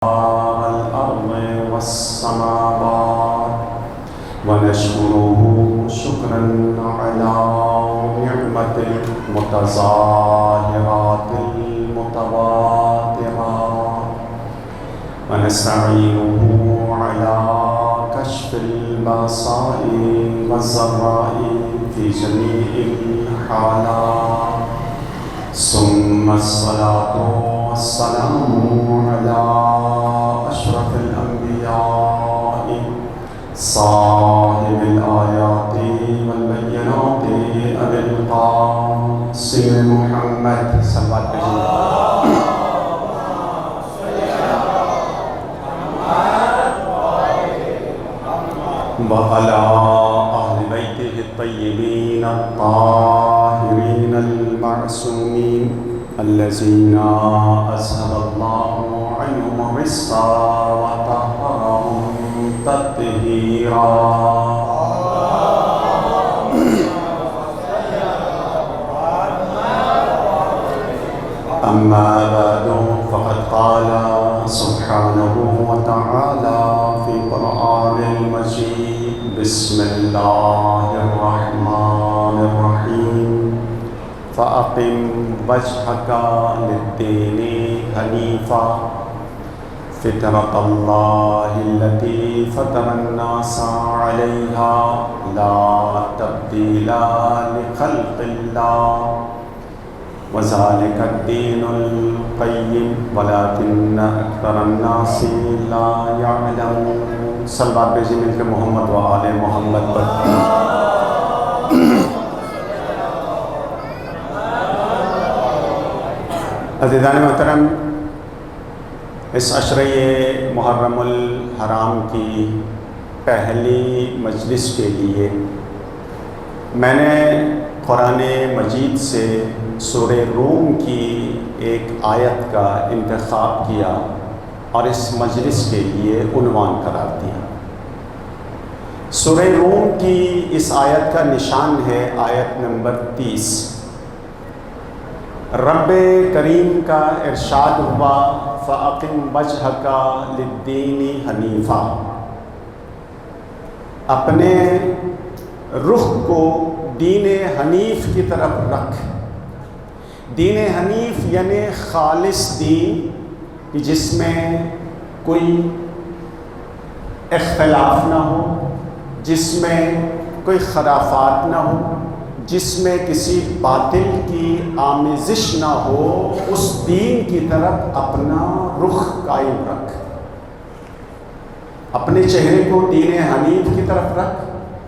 الأرض والسماوات ونشكره شكرا على نعمة المتظاهرات المتواترات ونستعينه على كشف البأساء والضراء في جميع الحالات ثم الصلاة والسلام على أشرف الأنبياء صاحب الآيات والبينات أبي القاسم محمد صلى الله عليه وسلم وعلى أهل بيته الطيبين الطاهرين المعصومين الذين أذهب الله عنهم الرجس وطهرهم تطهيرا. أما بعد فقد قال سبحانه وتعالى في القرآن المجيد بسم الله الرحمن الرحيم فأقم وجهك للدين حنيفا فطرة الله التي فطر الناس عليها لا تبديل لخلق الله وذلك الدين القيم ولكن أكثر الناس لا يعلمون. صلوات بھیجیں مل کے محمد و آل محمد پر. عزیزان محترم، اس عشرہ محرم الحرام کی پہلی مجلس کے لیے میں نے قرآن مجید سے سورہ روم کی ایک آیت کا انتخاب کیا اور اس مجلس کے لیے عنوان قرار دیا. سورہ روم کی اس آیت کا نشان ہے آیت نمبر 30. رب کریم کا ارشاد ہوا فَأَقِمْ وَجْهَكَ لِلدِّينِ حنیفا، اپنے رخ کو دین حنیف کی طرف رکھ. دین حنیف یعنی خالص دین کہ جس میں کوئی اختلاف نہ ہو، جس میں کوئی خرافات نہ ہو، جس میں کسی باطل کی آمیزش نہ ہو. اس دین کی طرف اپنا رخ قائم رکھ، اپنے چہرے کو دین حنیف کی طرف رکھ.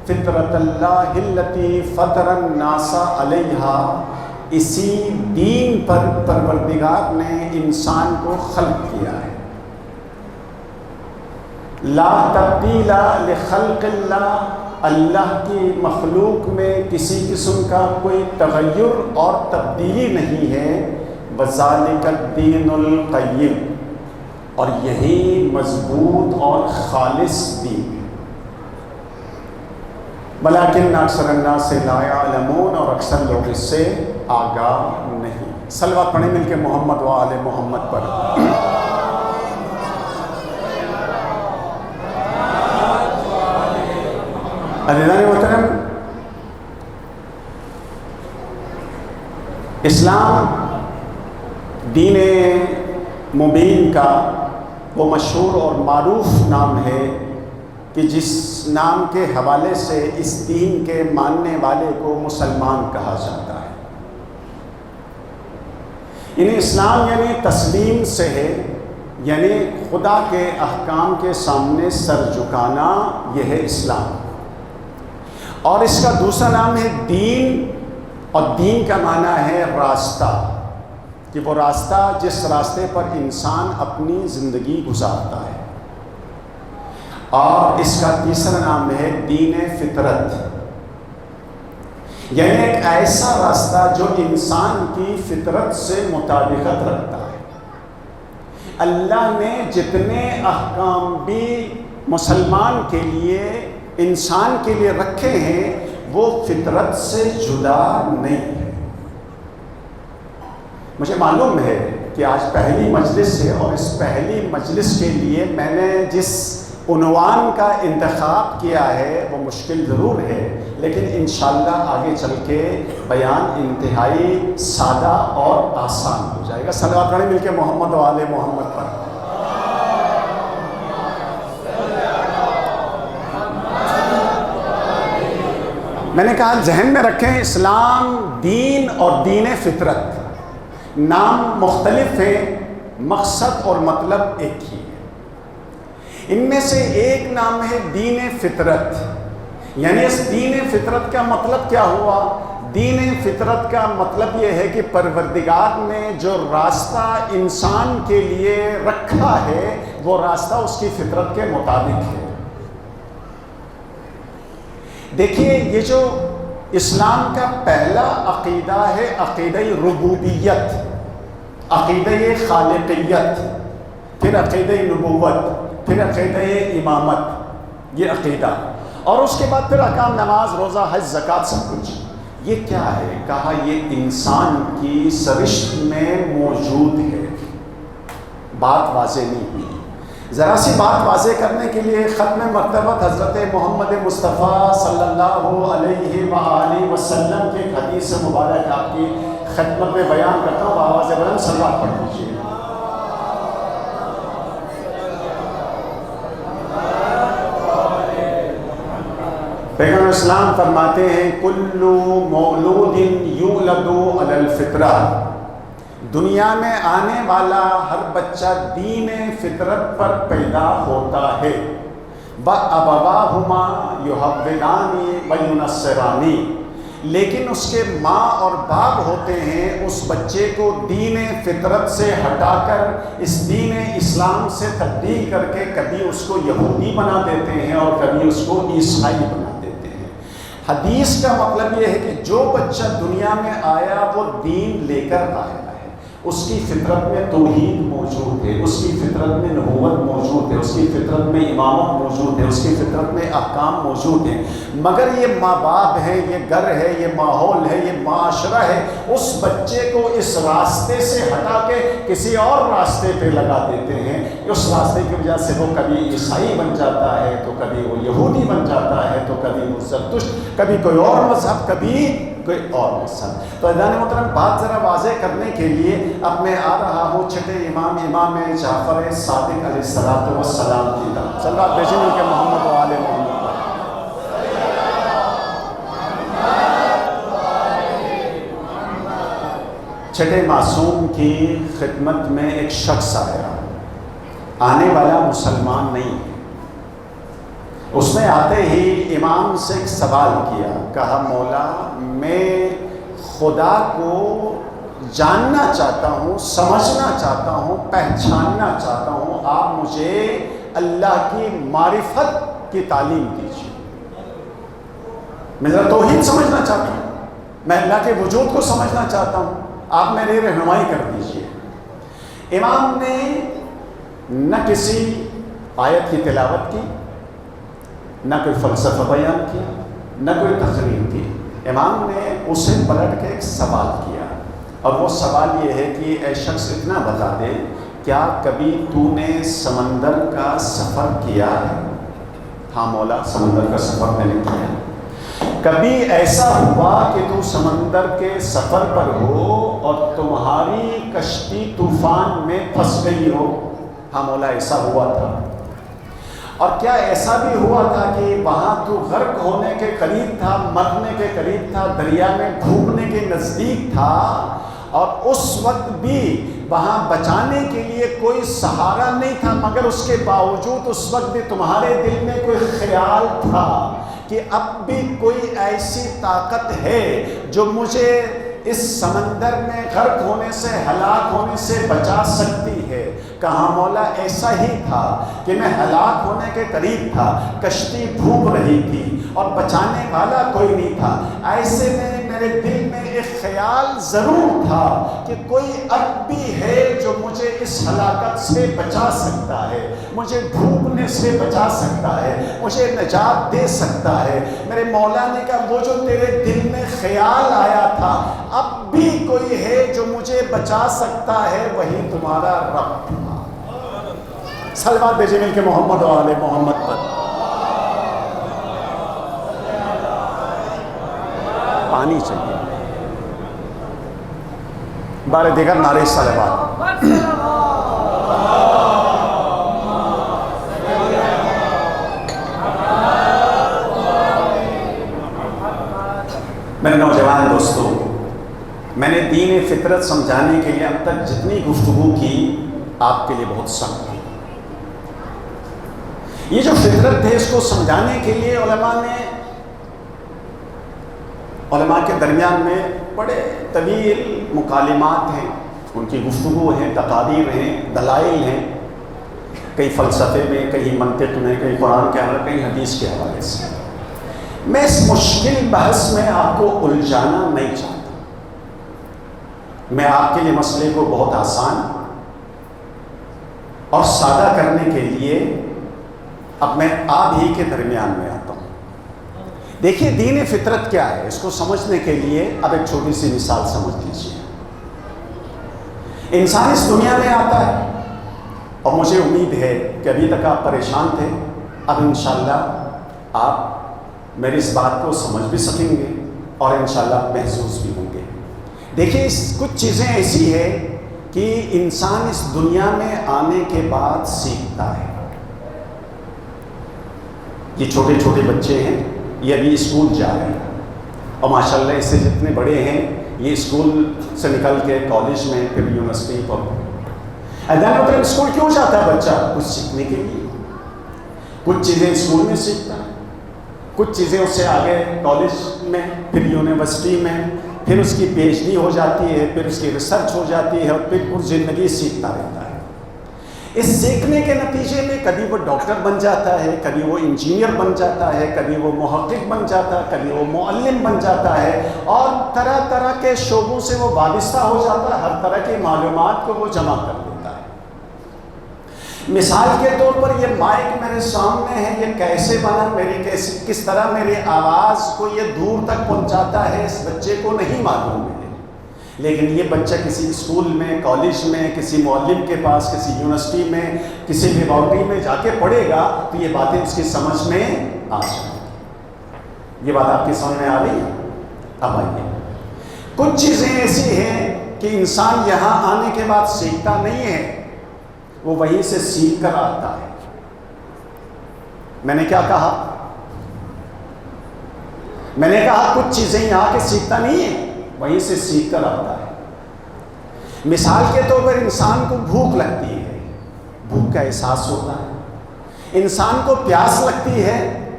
فطرت اللہ التی فطر الناس علیہا، اسی دین پر پروردگار نے انسان کو خلق کیا ہے. لا تبدیل لخلق اللہ، اللہ کی مخلوق میں کسی قسم کا کوئی تغیر اور تبدیلی نہیں ہے. وَذَلِكَ الدِّينُ الْقَيِّمُ، اور یہی مضبوط اور خالص دین ہے. ولیکن اکثر الناس لا یعلمون، اور اکثر لوگ اس سے آگاہ نہیں. صلوات پڑھیں مل کے محمد و آل محمد پر. عزیزان محترم، اسلام دین مبین کا وہ مشہور اور معروف نام ہے کہ جس نام کے حوالے سے اس دین کے ماننے والے کو مسلمان کہا جاتا ہے. یعنی اسلام یعنی تسلیم سے ہے، یعنی خدا کے احکام کے سامنے سر جھکانا، یہ ہے اسلام. اور اس کا دوسرا نام ہے دین، اور دین کا معنی ہے راستہ، کہ وہ راستہ جس راستے پر انسان اپنی زندگی گزارتا ہے. اور اس کا تیسرا نام ہے دین فطرت، یعنی ایک ایسا راستہ جو انسان کی فطرت سے مطابقت رکھتا ہے. اللہ نے جتنے احکام بھی مسلمان کے لیے، انسان کے لیے رکھے ہیں، وہ فطرت سے جدا نہیں ہے. مجھے معلوم ہے کہ آج پہلی مجلس ہے، اور اس پہلی مجلس کے لیے میں نے جس عنوان کا انتخاب کیا ہے وہ مشکل ضرور ہے، لیکن انشاءاللہ آگے چل کے بیان انتہائی سادہ اور آسان ہو جائے گا۔ صلوات پڑھیں مل کے محمد و آل محمد پر۔ میں نے کہا ذہن میں رکھیں، اسلام دین اور دین فطرت نام مختلف ہیں، مقصد اور مطلب ایک ہی ہے۔ ان میں سے ایک نام ہے دین فطرت، یعنی اس دین فطرت کا مطلب کیا ہوا؟ دین فطرت کا مطلب یہ ہے کہ پروردگار نے جو راستہ انسان کے لیے رکھا ہے وہ راستہ اس کی فطرت کے مطابق ہے۔ دیکھیے، یہ جو اسلام کا پہلا عقیدہ ہے عقیدہ ربوبیت، عقیدہ خالقیت، پھر عقیدہ نبوت، پھر عقیدہ امامت، یہ عقیدہ، اور اس کے بعد پھر احکام نماز، روزہ، حج، زکوٰۃ، سب کچھ۔ یہ کیا ہے؟ کہا یہ انسان کی سرشت میں موجود ہے۔ بات واضح نہیں ہوئی، ذرا سی بات واضح کرنے کے لیے ختم مرتبت حضرت محمد مصطفیٰ صلی اللہ علیہ وآلہ وسلم کے ایک حدیث مبارک آپ کی خدمت میں بیان کرتا ہوں، آواز بلند صلوات پڑھ لیجیے۔ پیغمبر اسلام فرماتے ہیں کل مولود یولد علی الفطرہ، دنیا میں آنے والا ہر بچہ دین فطرت پر پیدا ہوتا ہے۔ وَأَبَوَاهُمَا يُحَوِّدَانِ وَيُنَصِّرَانِ، لیکن اس کے ماں اور باپ ہوتے ہیں اس بچے کو دین فطرت سے ہٹا کر اس دین اسلام سے تبدیل کر کے کبھی اس کو یہودی بنا دیتے ہیں اور کبھی اس کو عیسائی بنا دیتے ہیں۔ حدیث کا مطلب یہ ہے کہ جو بچہ دنیا میں آیا وہ دین لے کر آیا، اس کی فطرت میں توحید موجود ہے، اس کی فطرت میں نبوت موجود ہے، اس کی فطرت میں امامت موجود ہے، اس کی فطرت میں احکام موجود ہیں، مگر یہ ماں باپ ہے، یہ گھر ہے، یہ ماحول ہے، یہ معاشرہ ہے، اس بچے کو اس راستے سے ہٹا کے کسی اور راستے پہ لگا دیتے ہیں۔ اس راستے کی وجہ سے وہ کبھی عیسائی بن جاتا ہے، تو کبھی وہ یہودی بن جاتا ہے، تو کبھی وہ زرتشت، کبھی کوئی اور مذہب، کبھی کوئی اور مذہب۔ تو عزیزان محترم، بات ذرا واضح کرنے کے لیے اب میں آ رہا ہوں چھٹے امام جعفر صادق علیہ السلام کی طرف۔ صلوات بھیجیں ان کے محمد و آل محمد پر۔ چھٹے معصوم کی خدمت میں ایک شخص آیا، آنے والا مسلمان نہیں، اس نے آتے ہی امام سے ایک سوال کیا، کہا مولا میں خدا کو جاننا چاہتا ہوں، سمجھنا چاہتا ہوں، پہچاننا چاہتا ہوں، آپ مجھے اللہ کی معرفت کی تعلیم دیجیے۔ میں ذرا توحید سمجھنا چاہتا ہوں، میں اللہ کے وجود کو سمجھنا چاہتا ہوں، آپ میری رہنمائی کر دیجیے۔ امام نے نہ کسی آیت کی تلاوت کی، نہ کوئی فلسفہ بیان کیا، نہ کوئی تقریر کی۔ امام نے اسے پلٹ کے ایک سوال کیا، اور وہ سوال یہ ہے کہ اے شخص اتنا بتا دے، کیا کبھی تو نے سمندر کا سفر کیا ہے؟ ہاں مولا، سمندر کا سفر میں نے کیا۔ کبھی ایسا ہوا کہ تو سمندر کے سفر پر ہو اور تمہاری کشتی طوفان میں پھنس گئی ہو؟ ہاں مولا، ایسا ہوا تھا۔ اور کیا ایسا بھی ہوا تھا کہ وہاں تو غرق ہونے کے قریب تھا، مرنے کے قریب تھا، دریا میں ڈوبنے کے نزدیک تھا، اور اس وقت بھی وہاں بچانے کے لیے کوئی سہارا نہیں تھا، مگر اس کے باوجود اس وقت بھی تمہارے دل میں کوئی خیال تھا کہ اب بھی کوئی ایسی طاقت ہے جو مجھے اس سمندر میں غرق ہونے سے، ہلاک ہونے سے بچا سکتی ہے؟ کہا مولا ایسا ہی تھا کہ میں ہلاک ہونے کے قریب تھا، کشتی ڈوب رہی تھی اور بچانے والا کوئی نہیں تھا، ایسے میں میرے میرے دل میں ایک خیال ضرور تھا کہ کوئی اب بھی ہے جو مجھے اس ہلاکت سے بچا سکتا ہے، مجھے ڈوبنے سے بچا سکتا ہے، مجھے نجات دے سکتا ہے۔ میرے مولا نے کہا وہ جو تیرے دل میں خیال آیا تھا اب بھی کوئی ہے جو مجھے بچا سکتا ہے، وہی تمہارا رب تھا۔ صلوات بھیجیں مل کے محمد و آل محمد پر۔ پانی چاہیے، بار دیگر نعرہ صلوات۔ میرے نوجوان دوستوں، میں نے دین فطرت سمجھانے کے لیے اب تک جتنی گفتگو کی آپ کے لیے بہت سخت تھی۔ یہ جو فطرت ہے اس کو سمجھانے کے لیے علماء کے درمیان میں بڑے طویل مکالمات ہیں، ان کی گفتگو ہیں، تقاریر ہیں، دلائل ہیں، کئی فلسفے میں، کئی منطق میں، کئی قرآن کے حوالے، کئی حدیث کے حوالے سے۔ میں اس مشکل بحث میں آپ کو الجھانا نہیں چاہتا، میں آپ کے لیے مسئلے کو بہت آسان اور سادہ کرنے کے لیے اب میں آپ ہی کے درمیان میں آتا ہوں۔ دیکھیے دین فطرت کیا ہے، اس کو سمجھنے کے لیے اب ایک چھوٹی سی مثال سمجھ لیجیے۔ انسان اس دنیا میں آتا ہے اور مجھے امید ہے کہ ابھی تک آپ پریشان تھے، اب انشاءاللہ آپ میری اس بات کو سمجھ بھی سکیں گے اور انشاءاللہ محسوس بھی ہوں گے۔ دیکھیے کچھ چیزیں ایسی ہیں کہ انسان اس دنیا میں آنے کے بعد سیکھتا ہے۔ یہ چھوٹے چھوٹے بچے ہیں، یہ ابھی اسکول جا رہے ہیں اور ماشاءاللہ اس سے جتنے بڑے ہیں یہ اسکول سے نکل کے کالج میں، پھر یونیورسٹی پر۔ اسکول کیوں جاتا ہے بچہ؟ کچھ سیکھنے کے لیے۔ کچھ چیزیں اسکول میں سیکھتا ہے، کچھ چیزیں اس سے آگے کالج میں، پھر یونیورسٹی میں، پھر اس کی پی ایچ ڈی ہو جاتی ہے، پھر اس کی ریسرچ ہو جاتی ہے اور پھر پوری زندگی سیکھتا رہتا ہے۔ اس سیکھنے کے نتیجے میں کبھی وہ ڈاکٹر بن جاتا ہے، کبھی وہ انجینئر بن جاتا ہے، کبھی وہ محقق بن جاتا ہے، کبھی وہ معلم بن جاتا ہے، اور طرح طرح کے شعبوں سے وہ وابستہ ہو جاتا ہے، ہر طرح کی معلومات کو وہ جمع کر لیتا ہے۔ مثال کے طور پر یہ مائک میرے سامنے ہے، یہ کیسے بنا، کس طرح میری آواز کو یہ دور تک پہنچاتا ہے، اس بچے کو نہیں معلوم ہے، لیکن یہ بچہ کسی اسکول میں، کالج میں، کسی معلم کے پاس، کسی یونیورسٹی میں، کسی لیبارٹری میں جا کے پڑھے گا تو یہ باتیں اس کی سمجھ میں آ جائیں گی۔ یہ بات آپ کی سمجھ میں آ رہی ہے؟ اب آئیے، کچھ چیزیں ایسی ہیں کہ انسان یہاں آنے کے بعد سیکھتا نہیں ہے، وہ وہیں سے سیکھ کر آتا ہے۔ میں نے کیا کہا؟ میں نے کہا کچھ چیزیں یہاں کے سیکھتا نہیں ہے، وہیں سے سیکھ کر آتا ہے۔ مثال کے طور پر انسان کو بھوک لگتی ہے، بھوک کا احساس ہوتا ہے۔ انسان کو پیاس لگتی ہے،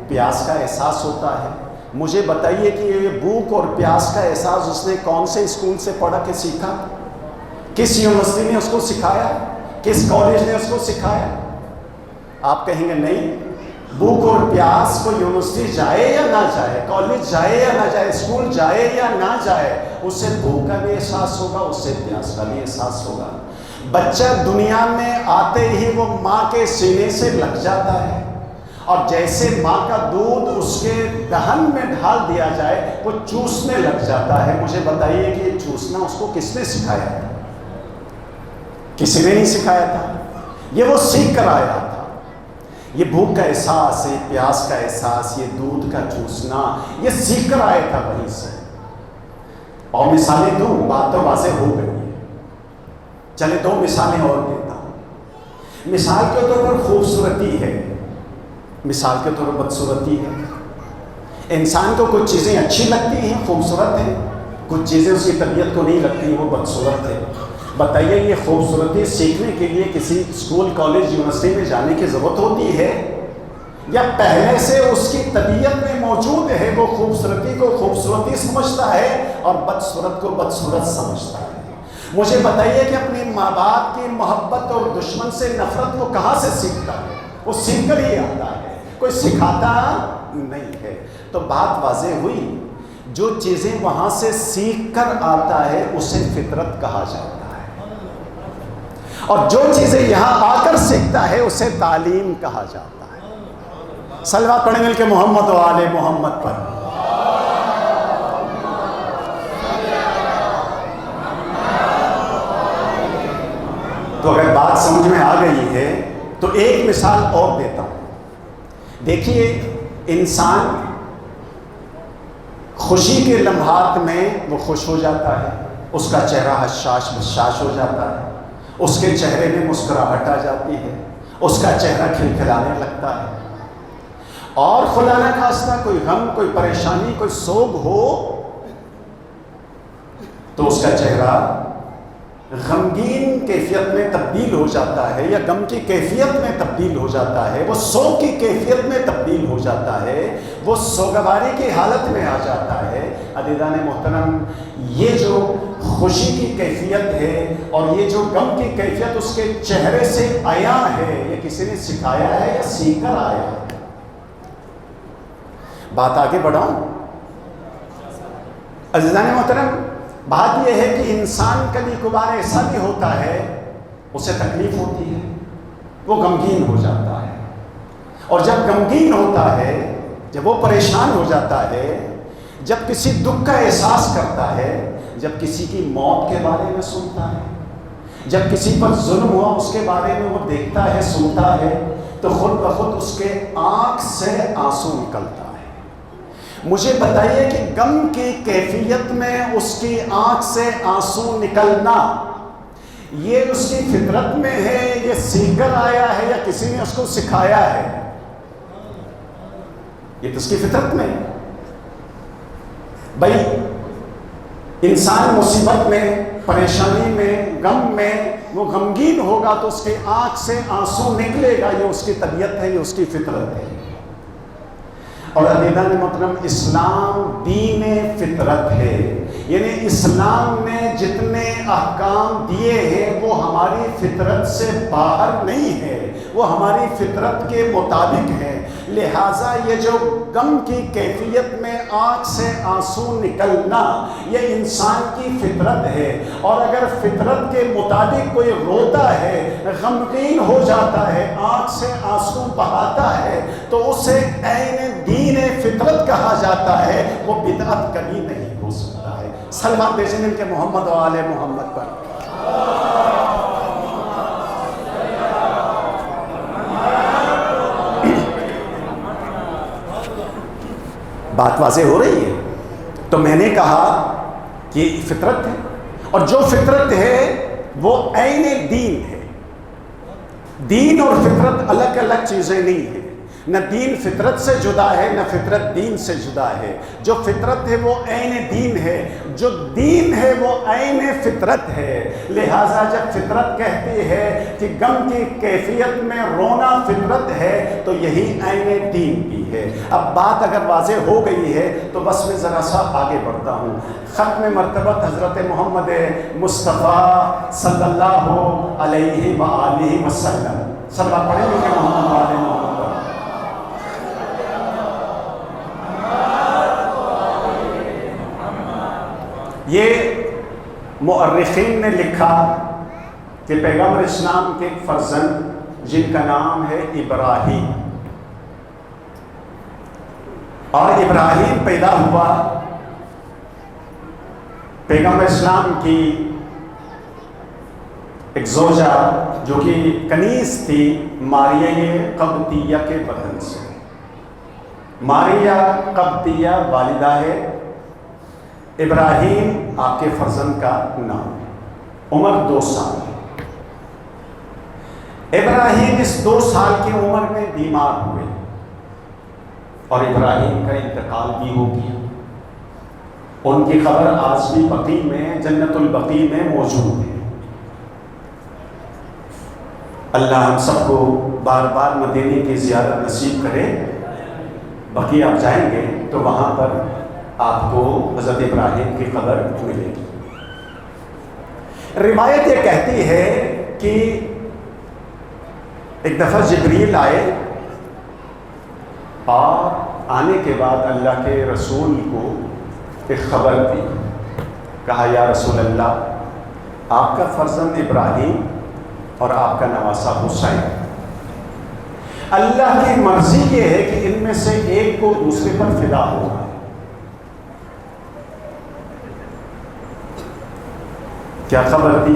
پیاس کا احساس ہوتا ہے۔ مجھے بتائیے کہ یہ بھوک اور پیاس کا احساس اس نے کون سے اسکول سے پڑھ کے سیکھا؟ کس یونیورسٹی نے اس کو سکھایا؟ کس کالج نے اس کو سکھایا؟ آپ کہیں گے نہیں، بھوک اور پیاس کو یونیورسٹی جائے یا نہ جائے، کالج جائے یا نہ جائے، اسکول جائے یا نہ جائے، اس سے بھوک کا بھی احساس ہوگا، اس سے پیاس کا بھی احساس ہوگا۔ بچہ دنیا میں آتے ہی وہ ماں کے سینے سے لگ جاتا ہے، اور جیسے ماں کا دودھ اس کے دہن میں ڈھال دیا جائے وہ چوسنے لگ جاتا ہے۔ مجھے بتائیے کہ یہ چوسنا اس کو کس نے سکھایا تھا؟ کسی نے نہیں سکھایا تھا، یہ وہ سیکھ کر آیا تھا۔ یہ بھوک کا احساس، یہ پیاس کا احساس، یہ دودھ کا چوسنا، یہ سیکھ کر آیا تھا وہیں سے۔ اور مثالیں دوں، بات تو واضح ہو گئی ہے، چلے دو مثالیں اور دیتا ہوں۔ مثال کے طور پر خوبصورتی ہے، مثال کے طور پر بدصورتی ہے۔ انسان کو کچھ چیزیں اچھی لگتی ہیں، خوبصورت ہیں، کچھ چیزیں اس کی طبیعت کو نہیں لگتی، وہ بدصورت ہے۔ بتائیے یہ خوبصورتی سیکھنے کے لیے کسی اسکول، کالج، یونیورسٹی میں جانے کی ضرورت ہوتی ہے، یا پہلے سے اس کی طبیعت میں موجود ہے؟ وہ خوبصورتی کو خوبصورتی سمجھتا ہے اور بدصورت کو بدصورت سمجھتا ہے۔ مجھے بتائیے کہ اپنے ماں باپ کی محبت اور دشمن سے نفرت وہ کہاں سے سیکھتا ہے؟ وہ سیکھ کر ہی آتا ہے، کوئی سکھاتا نہیں ہے۔ تو بات واضح ہوئی، جو چیزیں وہاں سے سیکھ کر آتا ہے اسے فطرت کہا جاتا ہے، اور جو چیزیں یہاں آ کر سیکھتا ہے اسے تعلیم کہا جاتا ہے۔ صلوات پڑھیں مل کے محمد و آل محمد پر۔ تو اگر بات سمجھ میں آ گئی ہے تو ایک مثال اور دیتا ہوں۔ دیکھیے، انسان خوشی کے لمحات میں وہ خوش ہو جاتا ہے، اس کا چہرہ حشاش بشاش ہو جاتا ہے، اس کے چہرے میں مسکراہٹ آ جاتی ہے، اس کا چہرہ کھلکھلانے لگتا ہے۔ اور خدا نہ خواستہ کوئی غم، کوئی پریشانی، کوئی سوگ ہو تو اس کا چہرہ غمگین کیفیت میں تبدیل ہو جاتا ہے، یا غم کی کیفیت میں تبدیل ہو جاتا ہے، وہ سوگ کی کیفیت میں تبدیل ہو جاتا ہے، وہ سوگواری کی حالت میں آ جاتا ہے۔ عزیزان محترم، یہ جو خوشی کی کیفیت ہے اور یہ جو غم کی کیفیت اس کے چہرے سے آیا ہے، یہ کسی نے سکھایا ہے یا سیکھ کر آیا ہے؟ بات آگے بڑھاؤں؟ عزیزان محترم، بات یہ ہے کہ انسان کبھی کبھار ایسا بھی ہوتا ہے، اسے تکلیف ہوتی ہے، وہ غمگین ہو جاتا ہے، اور جب غمگین ہوتا ہے، جب وہ پریشان ہو جاتا ہے، جب کسی دکھ کا احساس کرتا ہے، جب کسی کی موت کے بارے میں سنتا ہے، جب کسی پر ظلم ہوا اس کے بارے میں وہ دیکھتا ہے، سنتا ہے، تو خود بخود اس کے آنکھ سے آنسو نکلتا ہے۔ مجھے بتائیے کہ غم کی کیفیت میں اس کی آنکھ سے آنسو نکلنا، یہ اس کی فطرت میں ہے، یہ سیکھ کر آیا ہے، یا کسی نے اس کو سکھایا ہے؟ یہ تو اس کی فطرت میں ہے۔ بھائی، انسان مصیبت میں، پریشانی میں، غم میں وہ غمگین ہوگا تو اس کی آنکھ سے آنسو نکلے گا، یہ اس کی طبیعت ہے، یہ اس کی فطرت ہے۔ اور عزیزان محترم، اسلام دین فطرت ہے، یعنی اسلام نے جتنے احکام دیے ہیں وہ ہماری فطرت سے باہر نہیں ہے، وہ ہماری فطرت کے مطابق ہے۔ لہٰذا یہ جو غم کی کیفیت میں آنکھ سے آنسو نکلنا، یہ انسان کی فطرت ہے، اور اگر فطرت کے مطابق کوئی روتا ہے، غمگین ہو جاتا ہے، آنکھ سے آنسو بہاتا ہے، تو اسے عین دین فطرت کہا جاتا ہے، وہ بدعت کبھی نہیں ہو سکتا ہے۔ صلوات بھیجیں ان کے محمد و آل محمد پر۔ بات واضح ہو رہی ہے؟ تو میں نے کہا کہ فطرت ہے، اور جو فطرت ہے وہ عین دین ہے۔ دین اور فطرت الگ الگ چیزیں نہیں ہیں، نہ دین فطرت سے جدا ہے، نہ فطرت دین سے جدا ہے۔ جو فطرت ہے وہ عین دین ہے، جو دین ہے وہ عین فطرت ہے۔ لہٰذا جب فطرت کہتی ہے کہ غم کی کیفیت میں رونا فطرت ہے، تو یہی عین دین بھی ہے۔ اب بات اگر واضح ہو گئی ہے تو بس میں ذرا سا آگے بڑھتا ہوں۔ ختم مرتبت حضرت محمد مصطفیٰ صلی اللہ علیہ وآلہ وسلم، صلوات پڑھیں گے محمد وآلہ محمد۔ یہ مؤرخین نے لکھا کہ پیغمبر اسلام کے ایک فرزند جن کا نام ہے ابراہیم، اور ابراہیم پیدا ہوا پیغمبر اسلام کی ایک زوجہ جو کہ کنیز تھی، ماریہ قبطیہ کے بدن سے۔ ماریہ قبطیہ والدہ ہے، ابراہیم آپ کے فرزند کا نام ہے، عمر 2 سال ہے۔ ابراہیم اس 2 سال کی عمر میں بیمار ہوئے، اور ابراہیم کا انتقال بھی ہو گیا۔ ان کی خبر آج بھی بقیع میں، جنت البقیع میں موجود ہے۔ اللہ ہم سب کو بار بار مدینے کی زیارت نصیب کرے۔ بقیع آپ جائیں گے تو وہاں پر آپ کو حضرت ابراہیم کی قبر ملے گی۔ روایت یہ کہتی ہے کہ ایک دفعہ جبریل آئے، اور آنے کے بعد اللہ کے رسول کو ایک خبر دی، کہا یا رسول اللہ، آپ کا فرزند ابراہیم اور آپ کا نواسہ حسین، اللہ کی مرضی یہ ہے کہ ان میں سے ایک کو دوسرے پر فدا ہوگا۔ کیا خبر دی؟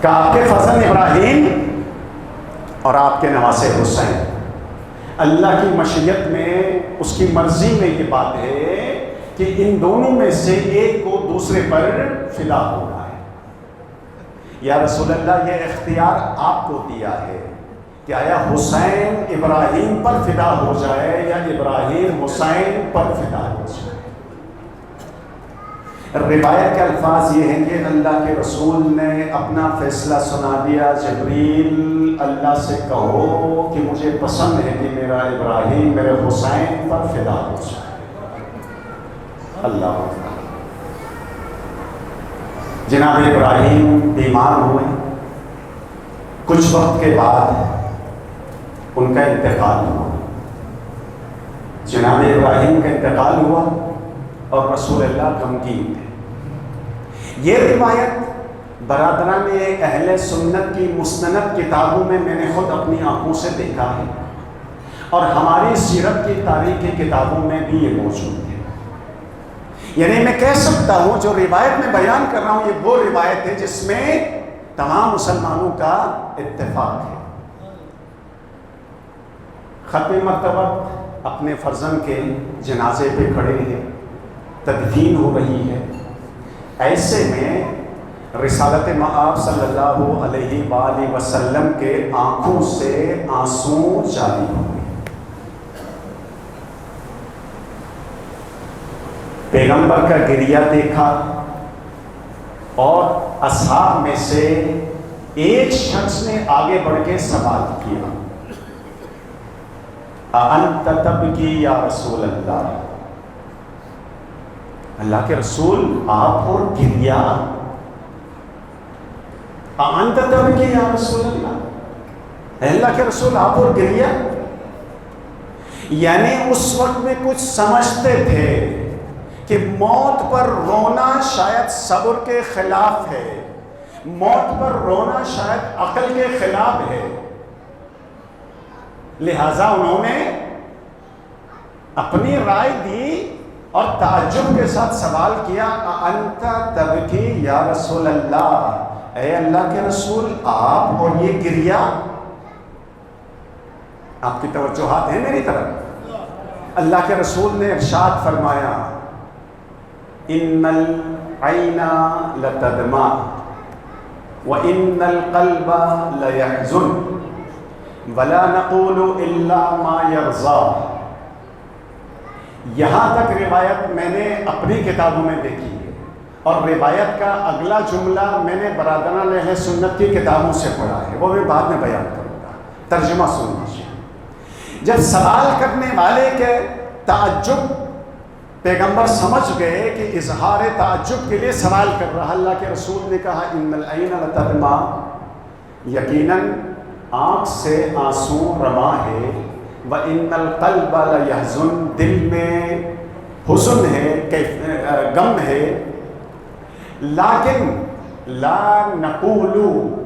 کہ آپ کے فرزند ابراہیم اور آپ کے نواسے حسین، اللہ کی مشیت میں، اس کی مرضی میں یہ بات ہے کہ ان دونوں میں سے ایک کو دوسرے پر فدا ہونا ہے۔ یا رسول اللہ، یہ اختیار آپ کو دیا ہے کہ آیا حسین ابراہیم پر فدا ہو جائے یا ابراہیم حسین پر فدا ہو جائے۔ روایت کے الفاظ یہ ہیں کہ اللہ کے رسول نے اپنا فیصلہ سنا دیا، جبریل اللہ سے کہو کہ مجھے پسند ہے کہ میرا ابراہیم میرے حسین پر فدا ہو جائے۔ اللہ اکبر۔ جناب ابراہیم بیمار ہوئے، کچھ وقت کے بعد ان کا انتقال ہوا۔ جناب ابراہیم کا انتقال ہوا اور رسول اللہ غمگین تھے۔ یہ روایت برادران اہل سنت کی مستند کتابوں میں نے خود اپنی آنکھوں سے دیکھا ہے، اور ہماری سیرت کی تاریخی کتابوں میں بھی یہ موجود ہے۔ یعنی میں کہہ سکتا ہوں جو روایت میں بیان کر رہا ہوں یہ وہ روایت ہے جس میں تمام مسلمانوں کا اتفاق ہے۔ ختم مرتبہ اپنے فرزند کے جنازے پہ کھڑے ہیں، تدفین ہو رہی ہے، ایسے میں رسالت مآب صلی اللہ علیہ وآلہ وسلم کے آنکھوں سے آنسو جاری ہوئے۔ پیغمبر کا گریہ دیکھا، اور اصحاب میں سے ایک شخص نے آگے بڑھ کے سوال کیا، اَأَنْتَ تَبْكِي یا رسول اللہ، اللہ کے رسول آپ اور گریہ؟ اَأَنْتَ تَبْكِي یا رسول اللہ، اللہ کے رسول آپ اور گریہ؟ یعنی اس وقت میں کچھ سمجھتے تھے کہ موت پر رونا شاید صبر کے خلاف ہے، موت پر رونا شاید عقل کے خلاف ہے، لہذا انہوں نے اپنی رائے دی اور تعجب کے ساتھ سوال کیا، اَأَنْتَ تَبْكِي یا رسول اللہ، اے اللہ کے رسول آپ اور یہ گریہ؟ آپ کی توجہات ہیں میری طرف؟ اللہ کے رسول نے ارشاد فرمایا، ان العین لتدمع وان القلب لیحزن ولا نقول الا ما یرضی۔ یہاں تک روایت میں نے اپنی کتابوں میں دیکھی ہے، اور روایت کا اگلا جملہ میں نے برادران اہل سنت کی کتابوں سے پڑھا ہے، وہ میں بعد میں بیان کروں گا، ترجمہ سن لیجیے۔ جب سوال کرنے والے کے تعجب پیغمبر سمجھ گئے کہ اظہار تعجب کے لیے سوال کر رہا، اللہ کے رسول نے کہا، ان العین لتدمع، یقیناً آنکھ سے آنسو رواں ہے، وَإِنَّ الْقَلْبَ لَيَحْزُنُ، دل میں حزن ہے، غم ہے، لیکن لا نقول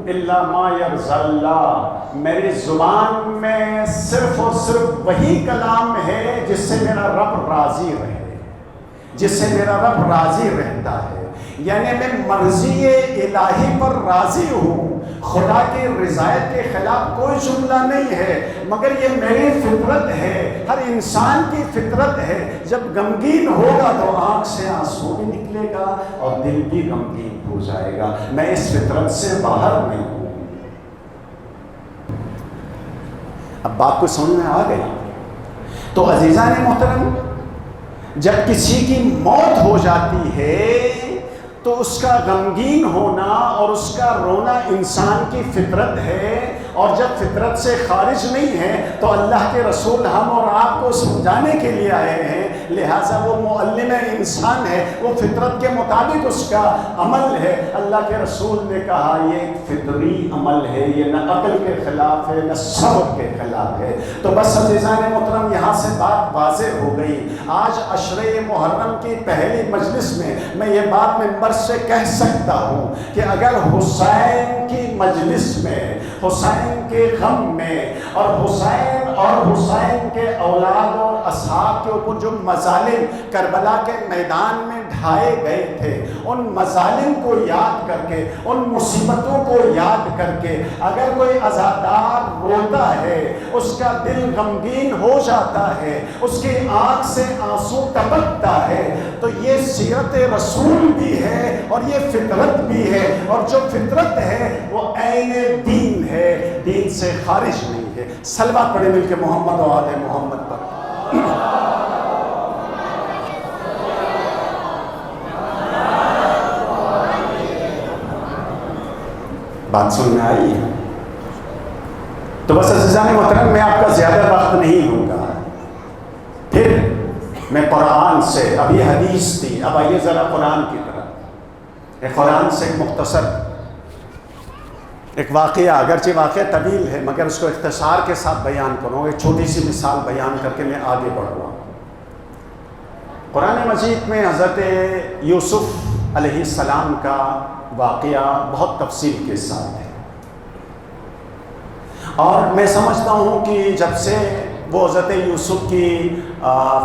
الا ما یرضی اللہ، میری زبان میں صرف اور صرف وہی کلام ہے جس سے میرا رب راضی رہے، جس سے میرا رب راضی رہتا ہے۔ یعنی میں مرضی الہی پر راضی ہوں، خدا کی رضایت کے خلاف کوئی جملہ نہیں ہے، مگر یہ میری فطرت ہے، ہر انسان کی فطرت ہے، جب غمگین ہوگا تو آنکھ سے آنسو بھی نکلے گا اور دل بھی غمگین ہو جائے گا، میں اس فطرت سے باہر نہیں ہوں۔ اب بات کو سمجھ میں آ گئی؟ تو عزیزان محترم، جب کسی کی موت ہو جاتی ہے تو اس کا غمگین ہونا اور اس کا رونا انسان کی فطرت ہے، اور جب فطرت سے خارج نہیں ہے تو اللہ کے رسول ہم اور آپ کو سمجھانے کے لیے آئے ہیں، لہٰذا وہ معلم انسان ہے، وہ فطرت کے مطابق اس کا عمل ہے۔ اللہ کے رسول نے کہا یہ ایک فطری عمل ہے، یہ نہ عقل کے خلاف ہے نہ صبر کے خلاف ہے۔ تو بس عزیزان محترم یہاں سے بات واضح ہو گئی۔ آج عشرہ محرم کی پہلی مجلس میں یہ بات ممبر سے کہہ سکتا ہوں کہ اگر حسین کی مجلس میں، حسین کے غم میں، اور حسین کے اولاد اور اصحاب کے اوپر جو مظالم کربلا کے میدان میں ڈھائے گئے تھے، ان مظالم کو یاد کر کے، ان مصیبتوں کو یاد کر کے اگر کوئی عزادار روتا ہے، اس کا دل غمگین ہو جاتا ہے، اس کی آنکھ سے آنسو ٹپکتا ہے، تو یہ سیرت رسول بھی ہے اور یہ فطرت بھی ہے، اور جو فطرت ہے وہ عین دین ہے، دین سے خارج نہیں ہے۔ صلوات پڑھیں مل کے محمد و آل محمد پر۔ بات سن میں آئی ہے؟ تو بس عزیزان محترم میں آپ کا زیادہ وقت نہیں لوں گا، پھر میں قرآن سے، اب یہ حدیث تھی، اب آئیے ذرا قرآن کی طرف۔ ایک قرآن سے ایک مختصر ایک واقعہ، اگرچہ واقعہ طویل ہے مگر اس کو اختصار کے ساتھ بیان کروں، ایک چھوٹی سی مثال بیان کر کے میں آگے بڑھ رہا ہوں۔ قرآن مجید میں حضرت یوسف علیہ السلام کا واقعہ بہت تفصیل کے ساتھ ہے، اور میں سمجھتا ہوں کہ جب سے وہ حضرت یوسف کی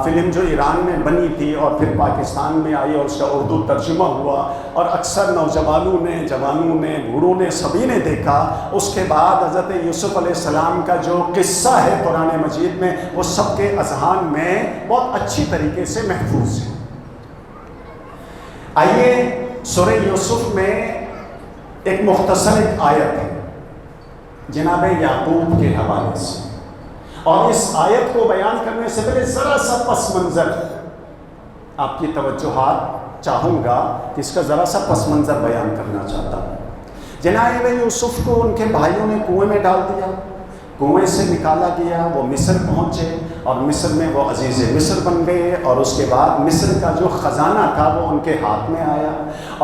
فلم جو ایران میں بنی تھی اور پھر پاکستان میں آئی اور اس کا اردو ترجمہ ہوا اور اکثر نوجوانوں نے، جوانوں نے، بوڑھوں نے، سبھی نے دیکھا، اس کے بعد حضرت یوسف علیہ السلام کا جو قصہ ہے قرآن مجید میں وہ سب کے اذہان میں بہت اچھی طریقے سے محفوظ ہے۔ آئیے سورہ یوسف میں ایک مختصر ایک آیت ہے جناب یعقوب کے حوالے سے، اور اس آیت کو بیان کرنے سے پہلے ذرا سا پس منظر آپ کی توجہات چاہوں گا کہ اس کا ذرا سا پس منظر بیان کرنا چاہتا ہوں۔ جناب یوسف کو ان کے بھائیوں نے کنویں میں ڈال دیا، کنویں سے نکالا گیا، وہ مصر پہنچے اور مصر میں وہ عزیز مصر بن گئے، اور اس کے بعد مصر کا جو خزانہ تھا وہ ان کے ہاتھ میں آیا،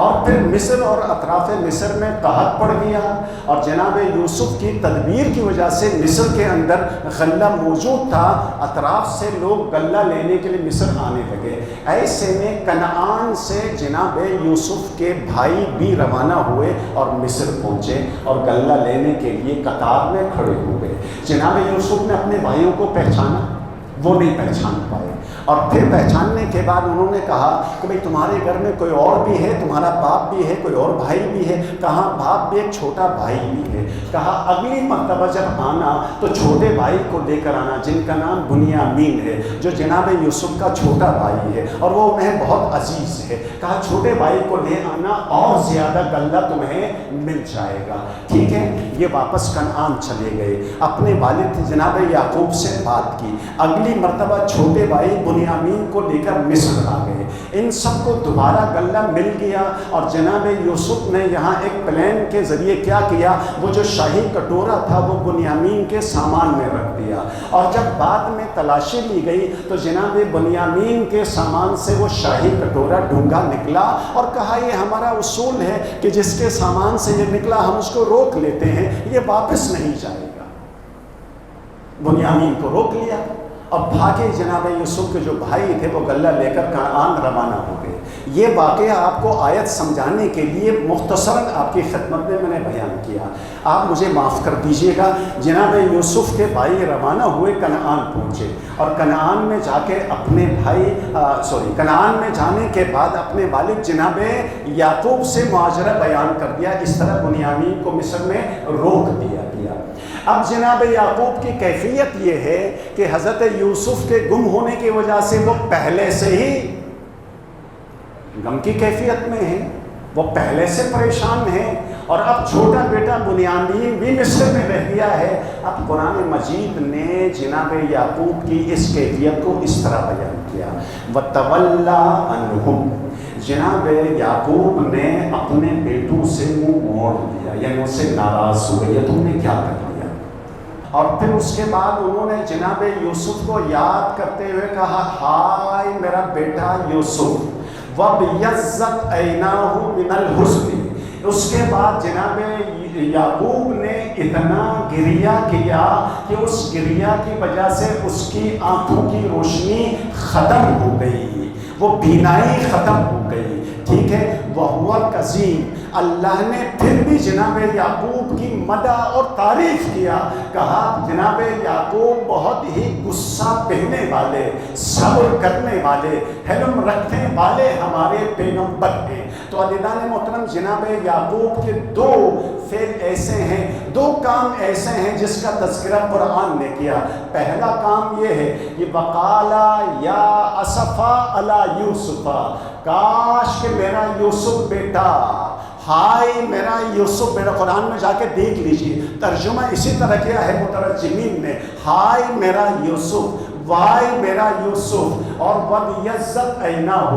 اور پھر مصر اور اطراف مصر میں قحط پڑ گیا، اور جناب یوسف کی تدبیر کی وجہ سے مصر کے اندر غلہ موجود تھا، اطراف سے لوگ غلہ لینے کے لیے مصر آنے لگے۔ ایسے میں کنعان سے جناب یوسف کے بھائی بھی روانہ ہوئے اور مصر پہنچے اور غلہ لینے کے لیے قطار میں کھڑے ہو گئے۔ جناب یوسف نے اپنے بھائیوں کو پہچانا، وہ نہیں پہچان پائے، اور پھر پہچاننے کے بعد انہوں نے کہا کہ بھئی تمہارے گھر میں کوئی اور بھی ہے، تمہارا باپ بھی ہے، کوئی اور بھائی بھی ہے؟ کہا باپ بھی، ایک چھوٹا بھائی بھی ہے۔ کہا اگلی مرتبہ جب آنا تو چھوٹے بھائی کو لے کر آنا جن کا نام بنیامین ہے، جو جناب یوسف کا چھوٹا بھائی ہے اور وہ انہیں بہت عزیز ہے۔ کہا چھوٹے بھائی کو لے آنا اور زیادہ غلہ تمہیں مل جائے گا، ٹھیک ہے؟ یہ واپس کنعان چلے گئے، اپنے والد جناب یعقوب سے بات کی، اگلی مرتبہ چھوٹے بھائی بنیامین کو لے کر مصر آ گئے، ان سب کو دوبارہ غلہ مل گیا، اور جناب یوسف نے یہاں ایک پلان کے ذریعے کیا کیا، وہ جو شاہی کٹورا تھا وہ بنیامین کے سامان میں رکھ دیا، اور جب بعد میں تلاشی لی گئی تو جناب بنیامین کے سامان سے وہ شاہی کٹورا ڈھونگا نکلا، اور کہا یہ ہمارا اصول ہے کہ جس کے سامان سے یہ نکلا ہم اس کو روک لیتے ہیں، یہ واپس نہیں جائے گا۔ بنیامین کو روک لیا اور بھاگے، جناب یوسف کے جو بھائی تھے وہ غلہ لے کر کنعان روانہ ہو گئے۔ یہ واقعہ آپ کو آیت سمجھانے کے لیے مختصراً آپ کی خدمت میں میں نے بیان کیا، آپ مجھے معاف کر دیجئے گا۔ جناب یوسف کے بھائی روانہ ہوئے، کنعان پہنچے، اور کنعان میں جا کے اپنے کنعان میں جانے کے بعد اپنے والد جناب یعقوب سے ماجرا بیان کر دیا، اس طرح بنیامین کو مصر میں روک دیا گیا۔ اب جناب یعقوب کی کیفیت یہ ہے کہ حضرت یوسف کے گم ہونے کی وجہ سے وہ پہلے سے ہی غم کی کیفیت میں ہیں، وہ پہلے سے پریشان ہیں، اور اب چھوٹا بیٹا بنیامین بھی مصر میں رہ گیا ہے۔ اب قرآن مجید نے جناب یعقوب کی اس کیفیت کو اس طرح بیان کیا، وَتَوَلَّا عَنْهُمْ، جناب یعقوب نے اپنے بیٹوں سے منہ موڑ دیا، یعنی ان سے ناراض ہوئے، یہ تم نے کیا کر لیا؟ اور پھر اس کے بعد انہوں نے جناب یوسف کو یاد کرتے ہوئے کہا ہائے میرا بیٹا یوسف، وَبْيَضَّتْ عَيْنَاهُ مِنَ الْحُزْنِ۔ اس کے بعد جناب یعقوب نے اتنا گریہ کیا کہ اس گریہ کی وجہ سے اس کی آنکھوں کی روشنی ختم ہو گئی، وہ بینائی ختم ہو گئی، ٹھیک ہے۔ وَهُوَ كَظِيمٌ، اللہ نے پھر بھی جناب یعقوب کی مدح اور تعریف کیا، کہا جناب یعقوب بہت ہی غصہ پہنے والے، صبر کرنے والے، حلم رکھنے والے ہمارے پیغمبر ہیں۔ تو عزیزان محترم، جناب یعقوب کے دو فعل ایسے ہیں، دو کام ایسے ہیں جس کا تذکرہ قرآن نے کیا۔ پہلا کام یہ ہے کہ وَقَالَ يَا أَسَفَا عَلَى يُوسُفَ، کاش کہ میرا یوسف بیٹا، ہائے میرا یوسف بیٹا۔ قرآن میں جا کے دیکھ لیجئے، ترجمہ اسی طرح کیا ہے مترجمین نے، ہائے میرا یوسف، وائے میرا یوسف، اور وَبْيَضَّتْ عَيْنَاهُ،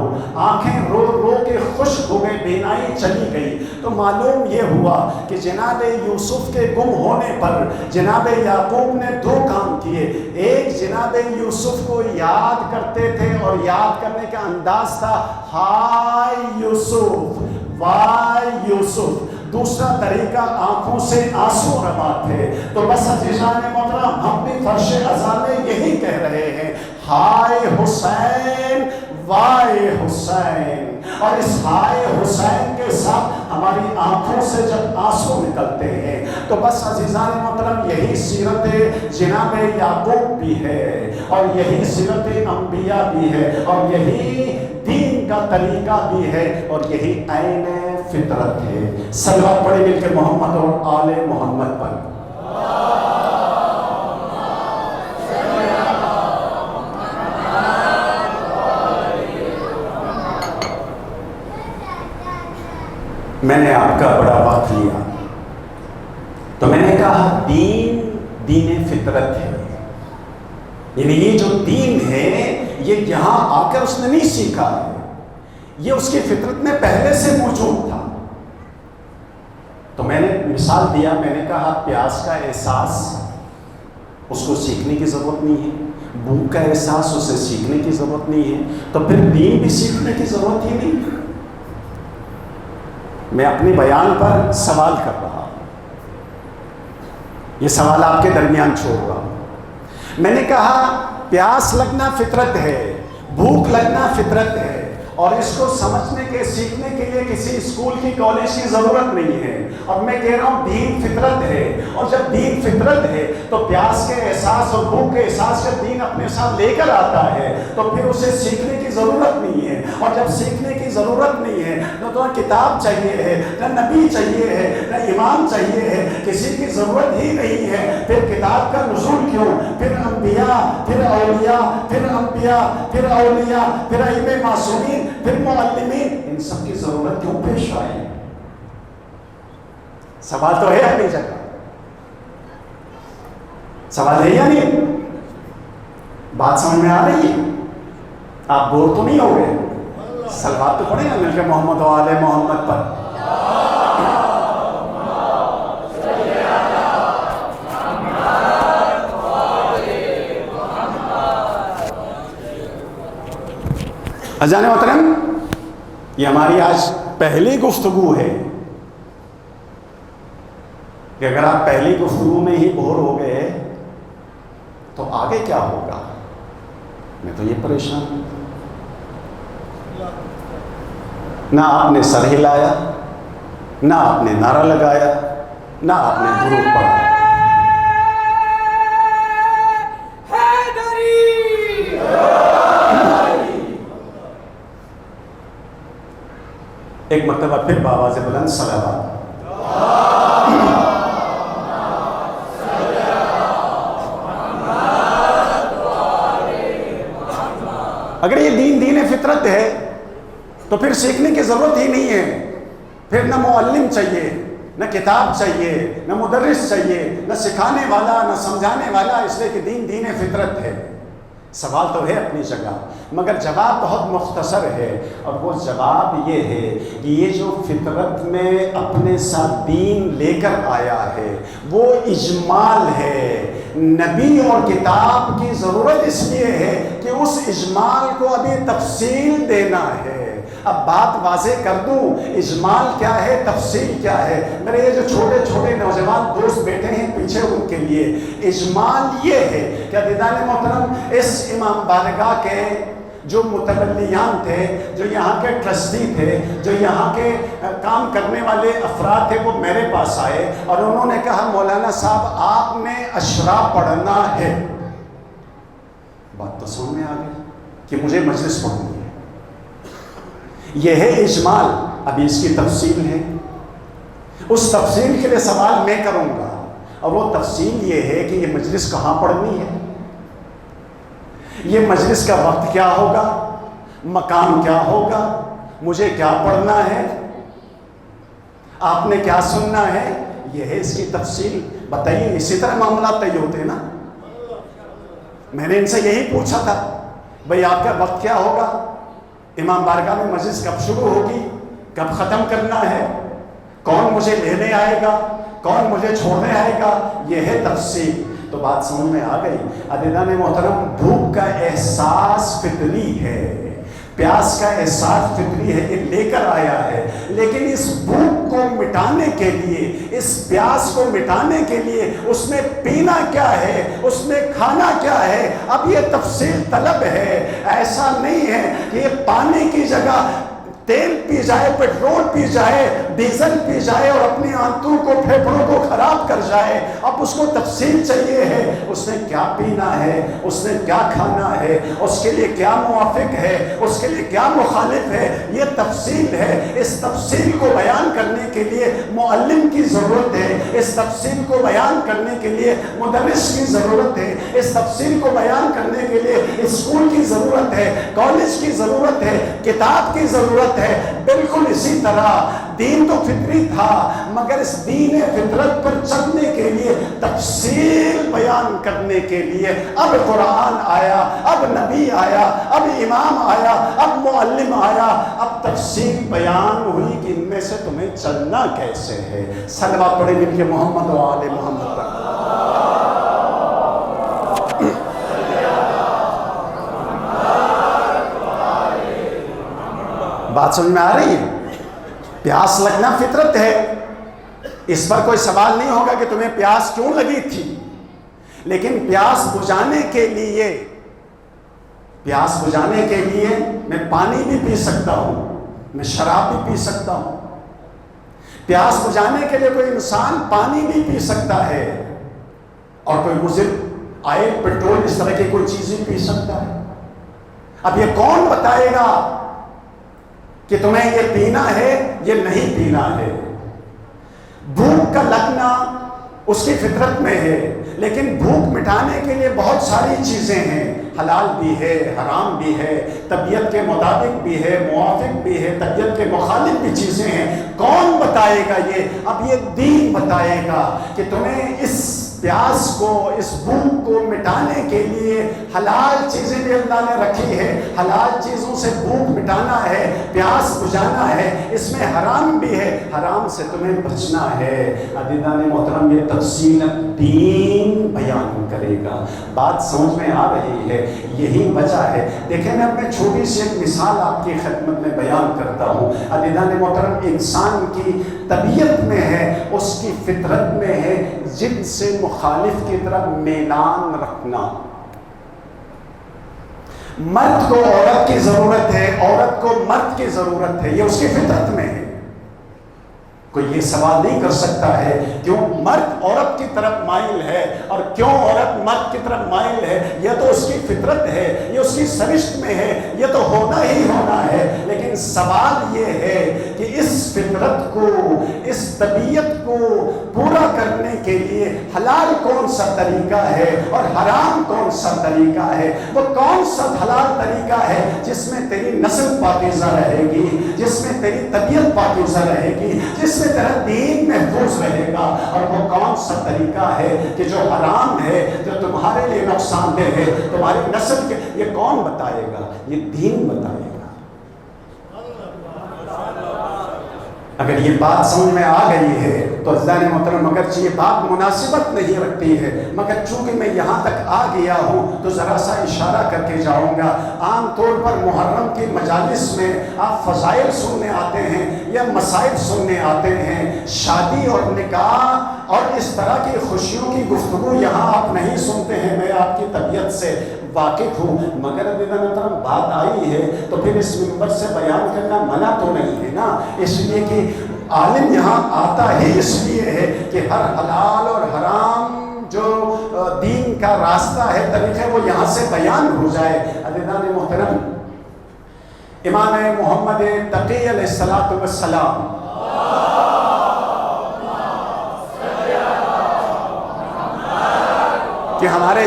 آنکھیں رو رو کے خشک ہو گئی، بینائی چلی گئی۔ تو معلوم یہ ہوا کہ جناب یوسف کے گم ہونے پر جناب یعقوب نے دو کام کیے۔ ایک جناب یوسف کو یاد کرتے تھے اور یاد کرنے کا انداز تھا ہائے یوسف، وائے یوسف۔ دوسرا طریقہ آنکھوں سے آنسو روا تھے۔ تو بس عزیزان محترم، ہم بھی فرش ازاں میں یہی کہہ رہے ہیں ہائے حسین، وائے حسین، اور اس ہائے حسین کے ساتھ ہماری آنکھوں سے جب آنسو نکلتے ہیں تو بس عزیزان محترم یہی سیرت جناب یعقوب بھی ہے، اور یہی سیرت انبیاء بھی ہے، اور یہی دین کا طریقہ بھی ہے، اور یہی عین فطرت ہے۔ صلوات پڑھیں مل کے محمد اور آل محمد پر۔ میں نے آپ کا بڑا وقت لیا تو میں نے کہا دین فطرت ہے، یعنی یہ جو دین ہے یہ یہاں آ کر اس نے نہیں سیکھا ہے، یہ اس کی فطرت میں پہلے سے موجود تھا۔ تو میں نے مثال دیا، میں نے کہا پیاس کا احساس اس کو سیکھنے کی ضرورت نہیں ہے، بھوک کا احساس اسے سیکھنے کی ضرورت نہیں ہے، تو پھر دین بھی سیکھنے کی ضرورت ہی نہیں ہے۔ میں اپنے بیان پر سوال کر رہا ہوں، یہ سوال آپ کے درمیان چھوڑ رہا ہوں۔ میں نے کہا پیاس لگنا فطرت ہے، بھوک لگنا فطرت ہے، اور اس کو سمجھنے کے سیکھنے کے لیے کسی اسکول کی کالج کی ضرورت نہیں ہے۔ اور میں کہہ رہا ہوں دین فطرت ہے، اور جب دین فطرت ہے تو پیاس کے احساس اور بھوک کے احساس جب دین اپنے ساتھ لے کر آتا ہے تو پھر اسے سیکھنے کی ضرورت نہیں ہے، اور جب سیکھنے کی ضرورت نہیں ہے تو کتاب چاہیے ہے، نہ نبی چاہیے ہے، نہ امام چاہیے ہے، کسی کی ضرورت ہی نہیں ہے۔ پھر کتاب کا نزول کیوں؟ پھر انبیاء، پھر اولیاء، پھر انبیاء، پھر اولیاء، پھر ائمہ معصومین، پھر معلمین، ان سب کی ضرورت کیوں پیش آئی؟ سوال تو ہے اپنی جگہ، سوال ہے یا نہیں؟ بات سمجھ میں آ رہی ہے؟ آپ بور تو نہیں ہو گئے؟ صلوات تو پڑھیں گے مل کے محمد و آل محمد پر۔ عزیزان محترم، یہ ہماری آج پہلی گفتگو ہے کہ اگر آپ پہلی گفتگو میں ہی بور ہو گئے تو آگے کیا ہوگا؟ میں تو یہ پریشان ہوں، نہ آپ نے سر ہلایا، نہ آپ نے نعرہ لگایا، نہ آپ نے درود پڑھا۔ ایک مرتبہ پھر بآواز بلند صلوات۔ اگر یہ دین فطرت ہے تو پھر سیکھنے کی ضرورت ہی نہیں ہے، پھر نہ معلم چاہیے، نہ کتاب چاہیے، نہ مدرس چاہیے، نہ سکھانے والا، نہ سمجھانے والا، اس لیے کہ دین فطرت ہے۔ سوال تو ہے اپنی جگہ، مگر جواب بہت مختصر ہے، اور وہ جواب یہ ہے کہ یہ جو فطرت میں اپنے ساتھ دین لے کر آیا ہے وہ اجمال ہے۔ نبی اور کتاب کی ضرورت اس لیے ہے کہ اس اجمال کو ابھی تفصیل دینا ہے۔ اب بات واضح کر دوں، اجمال کیا ہے، تفصیل کیا ہے۔ میرے یہ جو چھوٹے چھوٹے نوجوان دوست بیٹھے ہیں پیچھے، ان کے لیے اجمال یہ ہے کہ عزیزان محترم، اس امام بارگاہ کے جو متولیان تھے، جو یہاں کے ٹرسٹی تھے، جو یہاں کے کام کرنے والے افراد تھے، وہ میرے پاس آئے اور انہوں نے کہا مولانا صاحب آپ نے اشرا پڑھنا ہے۔ بات تو سمجھ میں آ گئی کہ مجھے مجلس پڑھنی ہے، یہ ہے اجمال۔ ابھی اس کی تفصیل ہے، اس تفصیل کے لیے سوال میں کروں گا، اور وہ تفصیل یہ ہے کہ یہ مجلس کہاں پڑھنی ہے، یہ مجلس کا وقت کیا ہوگا، مقام کیا ہوگا، مجھے کیا پڑھنا ہے، آپ نے کیا سننا ہے، یہ ہے اس کی تفصیل۔ بتائیے اسی طرح معاملات طے ہوتے ہیں نا۔ میں نے ان سے یہی پوچھا تھا، بھئی آپ کا وقت کیا ہوگا، امام بارگاہ میں مجلس کب شروع ہوگی، کب ختم کرنا ہے، کون مجھے لینے آئے گا، کون مجھے چھوڑنے آئے گا، یہ ہے تفصیل۔ تو بات سمجھ میں آ گئی۔ عزیزان محترم، بھوک کا احساس فطری ہے، پیاس کا احساس فطری ہے، یہ لے کر آیا ہے، لیکن اس بھوک کو مٹانے کے لیے، اس پیاس کو مٹانے کے لیے اس میں پینا کیا ہے، اس میں کھانا کیا ہے، اب یہ تفصیل طلب ہے۔ ایسا نہیں ہے کہ یہ پانی کی جگہ تیل پی جائے، پیٹرول پی جائے، ڈیزل پی جائے اور اپنی آنتوں کو، پھیپھڑوں کو خراب کر جائے۔ اب اس کو تفصیل چاہیے ہے، اس نے کیا پینا ہے، اس نے کیا کھانا ہے، اس کے لیے کیا موافق ہے، اس کے لیے کیا مخالف ہے، یہ تفصیل ہے۔ اس تفصیل کو بیان کرنے کے لیے معلم کی ضرورت ہے، اس تفصیل کو بیان کرنے کے لیے مدرس کی ضرورت ہے، اس تفصیل کو بیان کرنے کے لیے اسکول کی ضرورت ہے، کالج کی ضرورت ہے، کتاب کی ضرورت ہے۔ بالکل اسی طرح دین تو فطری تھا، مگر اس دین فطرت پر چلنے کے لیے، تفصیل بیان کرنے کے لیے اب قرآن آیا، اب نبی آیا، اب امام آیا، اب معلم آیا، اب تفصیل بیان ہوئی کہ ان میں سے تمہیں چلنا کیسے ہے۔ صلوات پڑھیں مل کے محمد و آل محمد پر۔ بات سمجھ میں آ رہی ہے؟ پیاس لگنا فطرت ہے، اس پر کوئی سوال نہیں ہوگا کہ تمہیں پیاس کیوں لگی تھی، لیکن پیاس بجھانے کے لیے، پیاس بجھانے کے لیے میں پانی بھی پی سکتا ہوں، میں شراب بھی پی سکتا ہوں۔ پیاس بجھانے کے لیے کوئی انسان پانی بھی پی سکتا ہے، اور کوئی مضر آئل، پیٹرول، اس طرح کی کوئی چیزیں پی سکتا ہے۔ اب یہ کون بتائے گا کہ تمہیں یہ پینا ہے، یہ نہیں پینا ہے؟ بھوک کا لگنا اس کی فطرت میں ہے، لیکن بھوک مٹانے کے لیے بہت ساری چیزیں ہیں، حلال بھی ہے، حرام بھی ہے، طبیعت کے مطابق بھی ہے، موافق بھی ہے، طبیعت کے مخالف بھی چیزیں ہیں۔ کون بتائے گا یہ؟ اب یہ دین بتائے گا کہ تمہیں اس پیاس کو، اس بھوک کو مٹانے کے لیے حلال چیزیں بھی اللہ نے رکھی ہے، حلال چیزوں سے بھوک مٹانا ہے، پیاس بجھانا ہے، اس میں حرام بھی ہے، حرام سے تمہیں بچنا ہے۔ عزیزان محترم، یہ تفصیل دین بیان کرے گا۔ بات سمجھ میں آ رہی ہے؟ یہی وجہ ہے۔ دیکھیں، میں اپنے چھوٹی سی ایک مثال آپ کی خدمت میں بیان کرتا ہوں۔ عزیزان محترم، انسان کی طبیعت میں ہے، اس کی فطرت میں ہے جن سے مخالف کی طرف میلان رکھنا۔ مرد کو عورت کی ضرورت ہے، عورت کو مرد کی ضرورت ہے، یہ اس کی فطرت میں ہے۔ کوئی یہ سوال نہیں کر سکتا ہے کیوں مرد عورت کی طرف مائل ہے اور کیوں عورت مرد کی طرف مائل ہے۔ یہ تو اس کی فطرت ہے، یہ اس کی سرشت میں ہے، یہ تو ہونا ہی ہونا ہے۔ لیکن سوال یہ ہے کہ اس فطرت کو، اس طبیعت کو پورا کرنے کے لیے حلال کون سا طریقہ ہے اور حرام کون سا طریقہ ہے، وہ کون سا حلال طریقہ ہے جس میں تیری نسل پاکیزہ رہے گی، جس میں تیری طبیعت پاکیزہ رہے گی، جس میں تیرا دین محفوظ رہے گا، اور وہ کون سا طریقہ ہے کہ جو حرام ہے، جو تمہارے لیے نقصان دہ ہے تمہاری نسل کے، یہ کون بتائے گا؟ یہ دین بتائے گا۔ اگر یہ بات سمجھ میں آ گئی ہے تو عزیزان محترم، اگرچہ یہ بات مناسبت نہیں رکھتی ہے، مگر چونکہ میں یہاں تک آ گیا ہوں تو ذرا سا اشارہ کر کے جاؤں گا۔ عام طور پر محرم کی مجالس میں آپ فضائل سننے آتے ہیں یا مسائل سننے آتے ہیں، شادی اور نکاح اور اس طرح کی خوشیوں کی گفتگو یہاں آپ نہیں سنتے ہیں۔ میں آپ کی طبیعت سے واقف ہوں، مگر اب بات آئی ہے تو پھر اس منبر سے بیان کرنا منع تو نہیں ہے نا، اس لیے کہ عالم یہاں آتا ہی اس لیے ہے کہ ہر حلال اور حرام جو دین کا راستہ ہے، طریقہ، وہ یہاں سے بیان ہو جائے۔ عزیزان محترم، امام محمد تقی علیہ السلام کہ ہمارے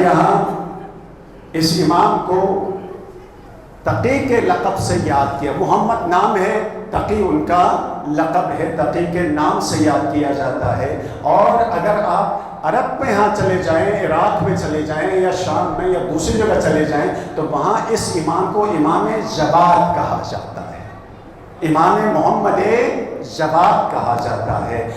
یہاں اس امام کو تقی کے لقب سے یاد کیا، محمد نام ہے، تقی ان کا لقب ہے، تقی کے نام سے یاد کیا جاتا ہے۔ اور اگر آپ عرب میں ہاں چلے جائیں، عراق میں چلے جائیں یا شام میں یا دوسری جگہ چلے جائیں تو وہاں اس امام کو امام جواد کہا جاتا ہے، امام محمد جواد کہا جاتا ہے۔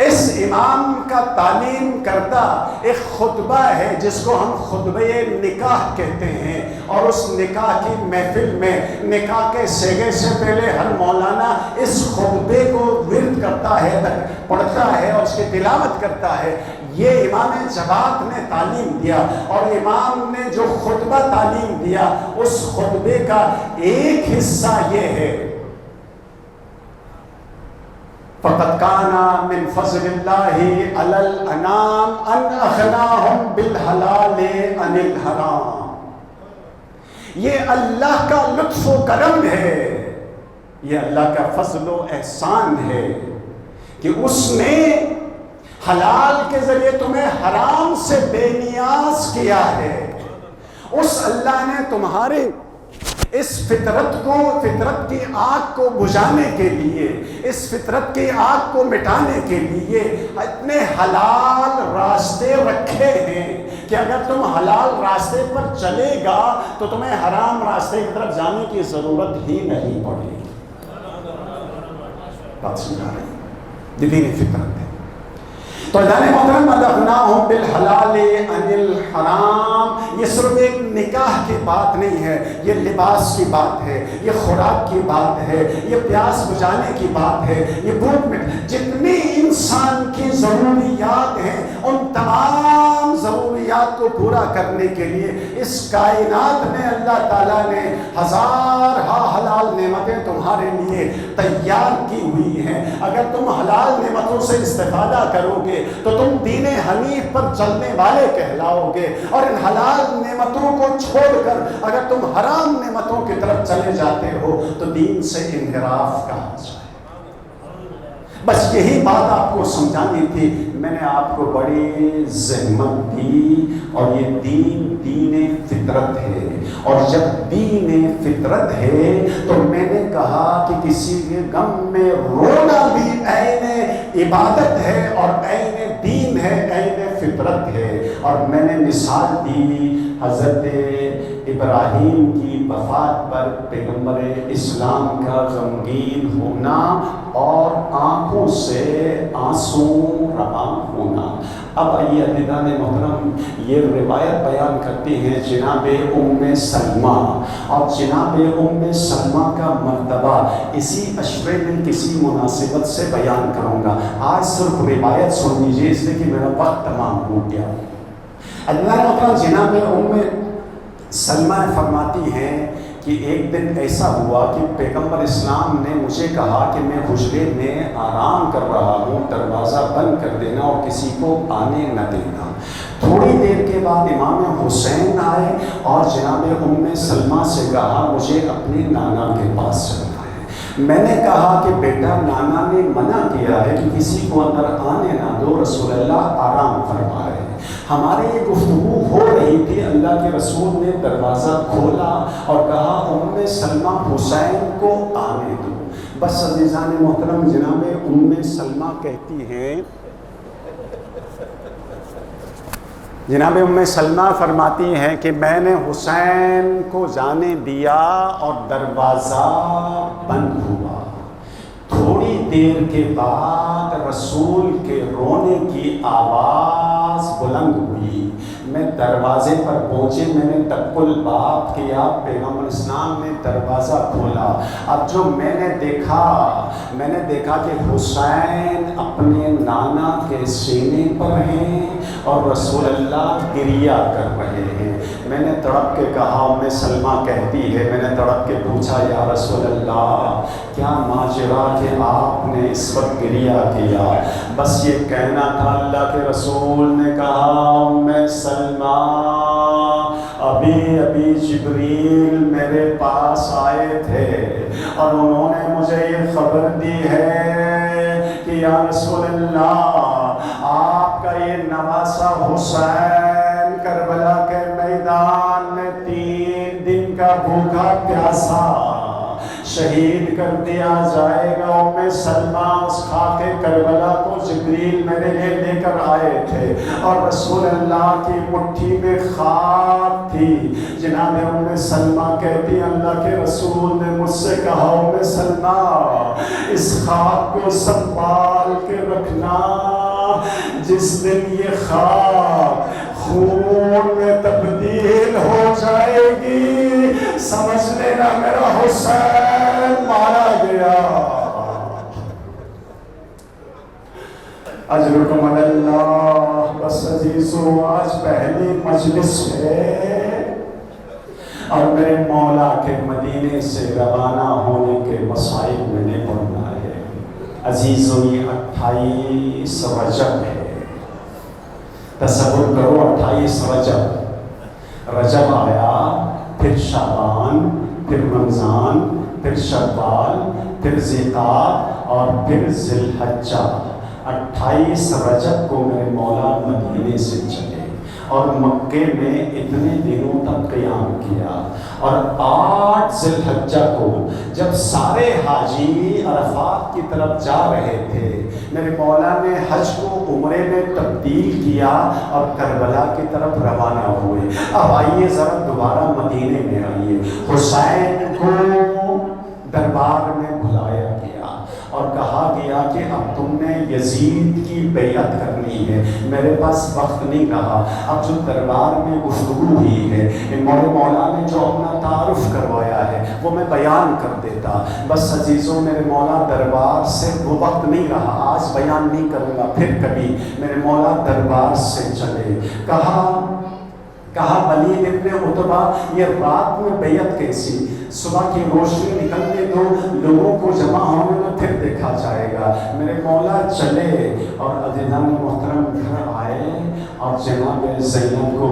اس امام کا تعلیم کردہ ایک خطبہ ہے جس کو ہم خطبہ نکاح کہتے ہیں، اور اس نکاح کی محفل میں نکاح کے سیگے سے پہلے ہر مولانا اس خطبے کو ورد کرتا ہے، پڑھتا ہے اور اس کی تلاوت کرتا ہے۔ یہ امام جواد نے تعلیم دیا، اور امام نے جو خطبہ تعلیم دیا اس خطبے کا ایک حصہ یہ ہے: فَقَدْ كَانَ مِنْ فَضْلِ اللَّهِ عَلَى الْأَنَامِ أَنْ أَغْنَاهُمْ بِالْحَلَالِ عَنِ الْحَرَامِ۔ یہ اللہ کا لطف و کرم ہے، یہ اللہ کا فضل و احسان ہے کہ اس نے حلال کے ذریعے تمہیں حرام سے بے نیاز کیا ہے۔ اس اللہ نے تمہارے اس فطرت کی آگ کو بجھانے کے لیے، اس فطرت کی آگ کو مٹانے کے لیے اتنے حلال راستے رکھے ہیں کہ اگر تم حلال راستے پر چلے گا تو تمہیں حرام راستے کی طرف جانے کی ضرورت ہی نہیں پڑے گی۔ بات سمجھا رہے ہیں؟ یہ دین فطرت ہے۔ تو جانے محترم، اَلَغْنَاهُمْ بِالْحَلَالِ عَنِ الْحَرَامِ، یہ صرف ایک نکاح کی بات نہیں ہے، یہ لباس کی بات ہے، یہ خوراک کی بات ہے، یہ پیاس بجھانے کی بات ہے، یہ بھوک میں جتنی انسان کی ضروریات ہیں ان تمام ضروریات کو پورا کرنے کے لیے اس کائنات میں اللہ تعالیٰ نے ہزارہا حلال نعمتیں تمہارے لیے تیار کی ہوئی ہیں۔ اگر تم حلال نعمتوں سے استفادہ کرو گے تو تم دین حنیف پر چلنے والے کہلاؤ گے، اور ان حلال نعمتوں کو چھوڑ کر اگر تم حرام نعمتوں کی طرف چلے جاتے ہو تو دین سے انحراف کہا جائے۔ بس یہی بات آپ کو سمجھانی تھی۔ میں نے آپ کو بڑی زحمت دی، اور یہ دین فطرت ہے، اور جب دین فطرت ہے تو میں نے کہا کہ کسی کے غم میں رونا بھی عین عبادت ہے اور عین دین ہے، عین فطرت ہے۔ اور میں نے مثال دی حضرت ابراہیم کی وفات پر پیغمبر اسلام کا غمگین ہونا اور آنکھوں سے آنسو رواں ہونا۔ اب آئیے عزیزان محترم، یہ روایت بیان کرتی ہیں جناب ام سلمہ، اور جناب ام سلمہ کا مرتبہ اسی عشرے میں کسی مناسبت سے بیان کروں گا۔ آج صرف روایت سن لیجیے اس لیے کہ میرا وقت تمام ہو گیا۔ عزیزان محترم، جناب ام سلمہ فرماتی ہیں کہ ایک دن ایسا ہوا کہ پیغمبر اسلام نے مجھے کہا کہ میں حجرے میں آرام کر رہا ہوں، دروازہ بند کر دینا اور کسی کو آنے نہ دینا۔ تھوڑی دیر کے بعد امام حسین آئے اور جناب ام سلمہ سے کہا مجھے اپنے نانا کے پاس چلنا ہے۔ میں نے کہا کہ بیٹا نانا نے منع کیا ہے کہ کسی کو اندر آنے نہ دو، رسول اللہ آرام فرمائے۔ ہماری یہ گفتگو ہو رہی تھی، اللہ کے رسول نے دروازہ کھولا اور کہا ام سلمہ حسین کو آنے دو۔ بس عزیزان محترم، جناب ام سلمہ کہتی ہیں، جناب ام سلمہ فرماتی ہیں کہ میں نے حسین کو جانے دیا اور دروازہ بند ہوا۔ تھوڑی دیر کے بعد رسول کے رونے کی آواز بلند ہوئی۔ میں دروازے پر پہنچے، میں نے تک الباب کیا، پیغمبر اسلام نے دروازہ کھولا۔ اب جو میں نے دیکھا کہ حسین اپنے نانا کے سینے پر ہیں اور رسول اللہ گریہ کر رہے ہیں۔ میں نے تڑپ کے کہا، ام سلمہ کہتی ہے، میں نے تڑپ کے پوچھا یا رسول اللہ کیا ماجرا کہ آپ نے اس وقت گریہ کیا؟ بس یہ کہنا تھا۔ اللہ کے رسول نے کہا، ام سلمہ ابھی جبریل میرے پاس آئے تھے اور انہوں نے مجھے یہ خبر دی ہے کہ یا رسول اللہ آپ کا یہ نواسا حسین کربلا کے میدان میں 3 دن کا بھوکا پیاسا شہید کر دیا جائے گا۔ ام سلمہ اس خاک کربلا کو جبریل میرے لیے لے کر آئے تھے اور رسول اللہ کی مٹھی میں خاک تھی۔ جناب ام سلمہ کہتی، اللہ کے رسول نے مجھ سے کہا، ام سلمہ اس خاک کو سنبھال کے رکھنا، جس دن یہ خاک خون میں تبدیل ہو جائے گی سمجھ لینا میرا حسین مارا گیا۔ اجرکم اللہ۔ بس عزیزو، آج پہلی مجلس ہے اور میرے مولا کے مدینے سے روانہ ہونے کے مصائب میں نے پڑھنا ہے۔ عزیزو، یہ 28 رجب ہے۔ تصور کرو، 28 رجب آیا، پھر شعبان، پھر رمضان، پھر شوال، پھر ذیقعدہ اور پھر ذی الحجہ۔ 28 رجب کو میرے مولا مدینے سے چلے اور مکے میں اتنے دنوں تک قیام کیا، اور 8 ذی الحجہ کو جب سارے حاجی عرفات کی طرف جا رہے تھے، میرے مولا نے حج کو عمرے میں تبدیل کیا اور کربلا کی طرف روانہ ہوئے۔ اب آئیے ذرا دوبارہ مدینے میں آئیے۔ حسین کو دربار میں بلایا گیا اور کہا گیا کہ اب تم نے یزید کی بیعت کرنی ہے۔ میرے پاس وقت نہیں رہا، اب جو دربار میں گفتگو ہوئی ہے، مولا نے جو اپنا تعارف کروایا ہے وہ میں بیان کر دیتا۔ بس عزیزوں، میرے مولا دربار سے وہ وقت نہیں رہا، آج بیان نہیں کروں گا، پھر کبھی۔ میرے مولا دربار سے چلے، کہا ولید ابن عتبہ یہ رات میں بیعت کیسی؟ صبح کی روشنی نکلنے دو، لوگوں کو جمع ہونے میں پھر دیکھا جائے گا۔ میرے مولا چلے اور عزیزان محترم گھر آئے اور جناب زینب کو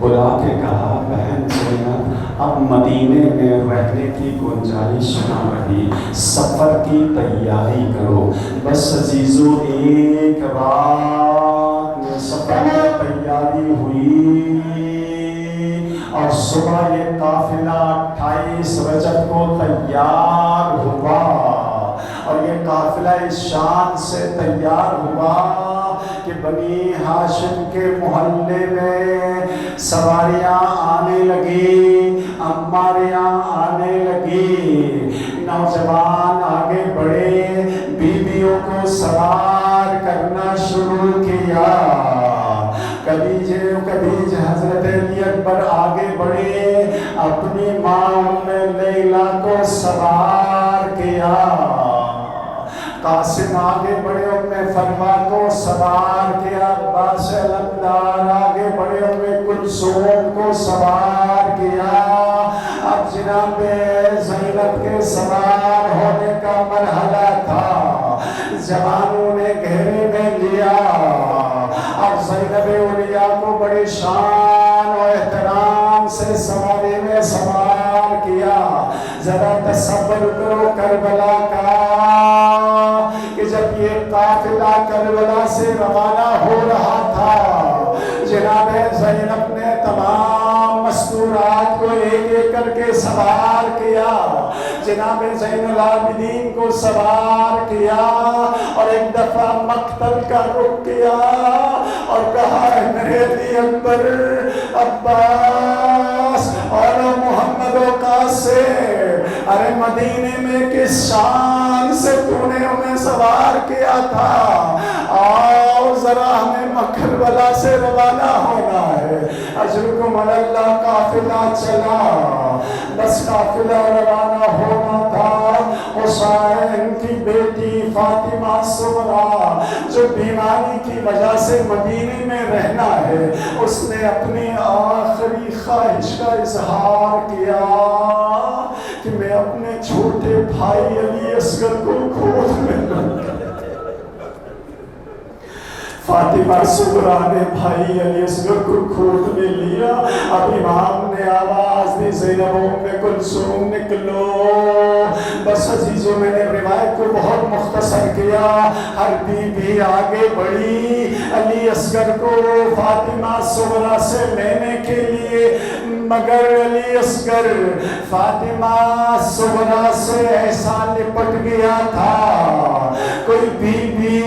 بلا کے کہا، بہن زینب اب مدینے میں رہنے کی گنجائش نہ رہی، سفر کی تیاری کرو۔ بس عزیزو، ایک رات میں سفر کی تیاری ہوئی اور صبح یہ قافلہ 28 رجب کو تیار ہوا، اور یہ قافلہ اس شان سے تیار ہوا کہ بنی ہاشم کے محلے میں سواریاں آنے لگی، اماریاں آنے لگی، نوجوان آگے بڑھے، بیویوں کو سوار کرنا شروع کیا۔ کبھی حضرت علی اکبر آگے بڑھے، اپنی ماں ام لیلا کو سوار کیا۔ قاسم آگے بڑھے، ام فروا کو سوار کیا۔ عباس علمدار آگے بڑھے، ام کلثوم کو سوار کیا۔ اب جناب زینب کے سوار ہونے کا مرحلہ تھا، جوانوں نے گھیرے میں لیا اور زینب اولیاء کو بڑے شان و احترام سے سواری میں سوار کیا۔ ذرا تصور کرو، کربلا کا کہ جب یہ قافلہ کربلا سے روانہ ہو رہا تھا، جناب زینب نے تمام مستورات کو ایک ایک کر کے سوار کیا، جناب زین العابدین کو سوار کیا اور ایک دفعہ مقتل کا رخ کیا اور کہا میرے علی اکبر، عباس اور محمد و قاسم، ارے مدینے میں کس شان سے تو نے انہیں سوار کیا تھا، آؤ ذرا ہمیں کربلا سے روانہ ہونا ہے، اجرکم علی اللہ۔ قافلہ چلا، بس قافلہ روانہ ہونا تھا۔ حسین کی بیٹی فاطمہ صغریٰ جو بیماری کی وجہ سے مدینے میں رہنا ہے، اس نے اپنی آخری خواہش کا اظہار کیا کہ میں اپنے چھوٹے بھائی علی اصغر کو گود میں لوں۔ فاطمہ صغریٰ نے بھائی علی اصغر کو گود میں لیا۔ اب امام نے آواز دی، زینب ام کلثوم نکلو۔ بس عزیزوں، میں نے روایت کو بہت مختصر کیا۔ ہر بی بی آگے بڑھی علی اصغر کو فاطمہ صغریٰ سے لینے کے لیے، مگر علی اصغر فاطمہ صغریٰ سے ایسا لپٹ گیا تھا، کوئی بی بی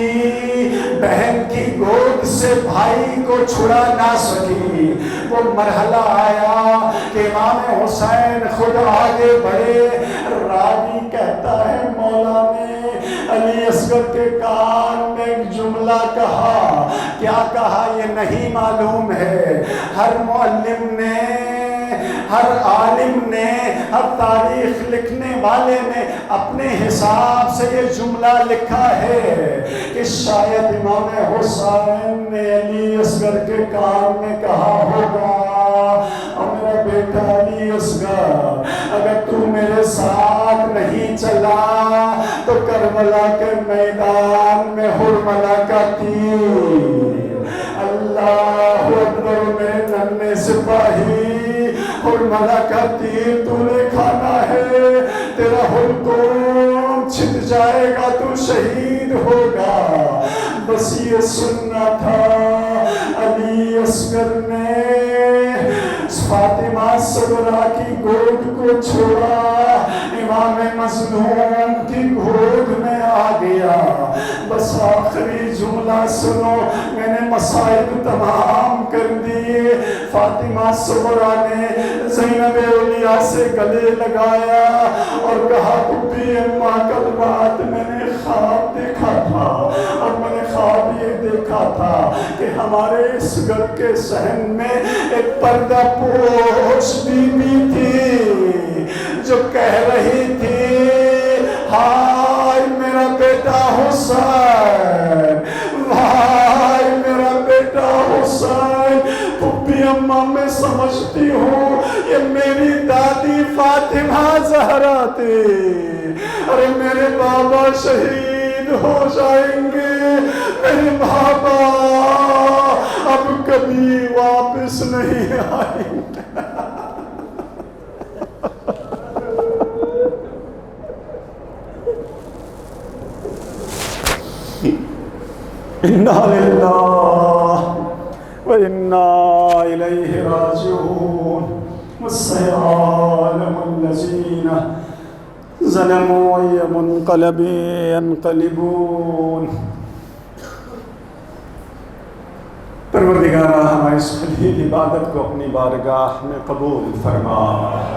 بہن کی گود سے بھائی کو چھڑا نہ سکی۔ وہ مرحلہ آیا کہ امام حسین خود آگے بڑھے۔ راوی کہتا ہے مولا نے علی اصغر کے کان میں ایک جملہ کہا، کیا کہا یہ نہیں معلوم ہے۔ ہر معلم نے، ہر عالم نے، ہر تاریخ لکھنے والے نے اپنے حساب سے یہ جملہ لکھا ہے کہ شاید امام حسین نے علی اصغر کے کان میں کہا ہوگا، اور میرا بیٹا علی اصغر، اگر تو میرے ساتھ نہیں چلا تو کربلا کے میدان میں حرملہ کا تیر، اللہ اکبر، میں ننھے سپاہی، حرملہ کا تیر تو نے کھانا ہے، تیرا حلقوم چھٹ جائے گا، تو شہید ہوگا۔ بس یہ سننا تھا۔ علی اصغر نے فاطمہ صغریٰ کی گود کو چھوڑا، امام مظلوم کی گود میں آ گیا۔ بس آخری جملہ سنو، میں نے مصائب تمام کر دیے۔ فاطمہ صغریٰ نے زینب اولیاء سے گلے لگایا اور کہا، پھپھی اماں کل رات میں نے خواب دیکھا تھا، اور میں نے خواب یہ دیکھا تھا کہ ہمارے اس گھر کے صحن میں ایک پردہ پوش بی بی تھی جو کہہ رہی تھی، ہائے میرا بیٹا حسین، ہائے میرا بیٹا حسین۔ پھپھی اماں میں سمجھتی ہوں یہ میری دادی فاطمہ زہرا تھی، ارے میرے بابا شہید ہو جائیں گے، میرے بابا اب کبھی واپس نہیں آئیں گے۔ اِنَّا لِلَّهِ وَإِنَّا إِلَيْهِ رَاجِعُونَ وَسَيَعْلَمُ الَّذِينَ ظَلَمُوا أَيَّ مُنقَلَبٍ يَنقَلِبُونَ۔ پروردگارہ ہماری اس خلیل عبادت کو اپنی بارگاہ میں قبول فرما۔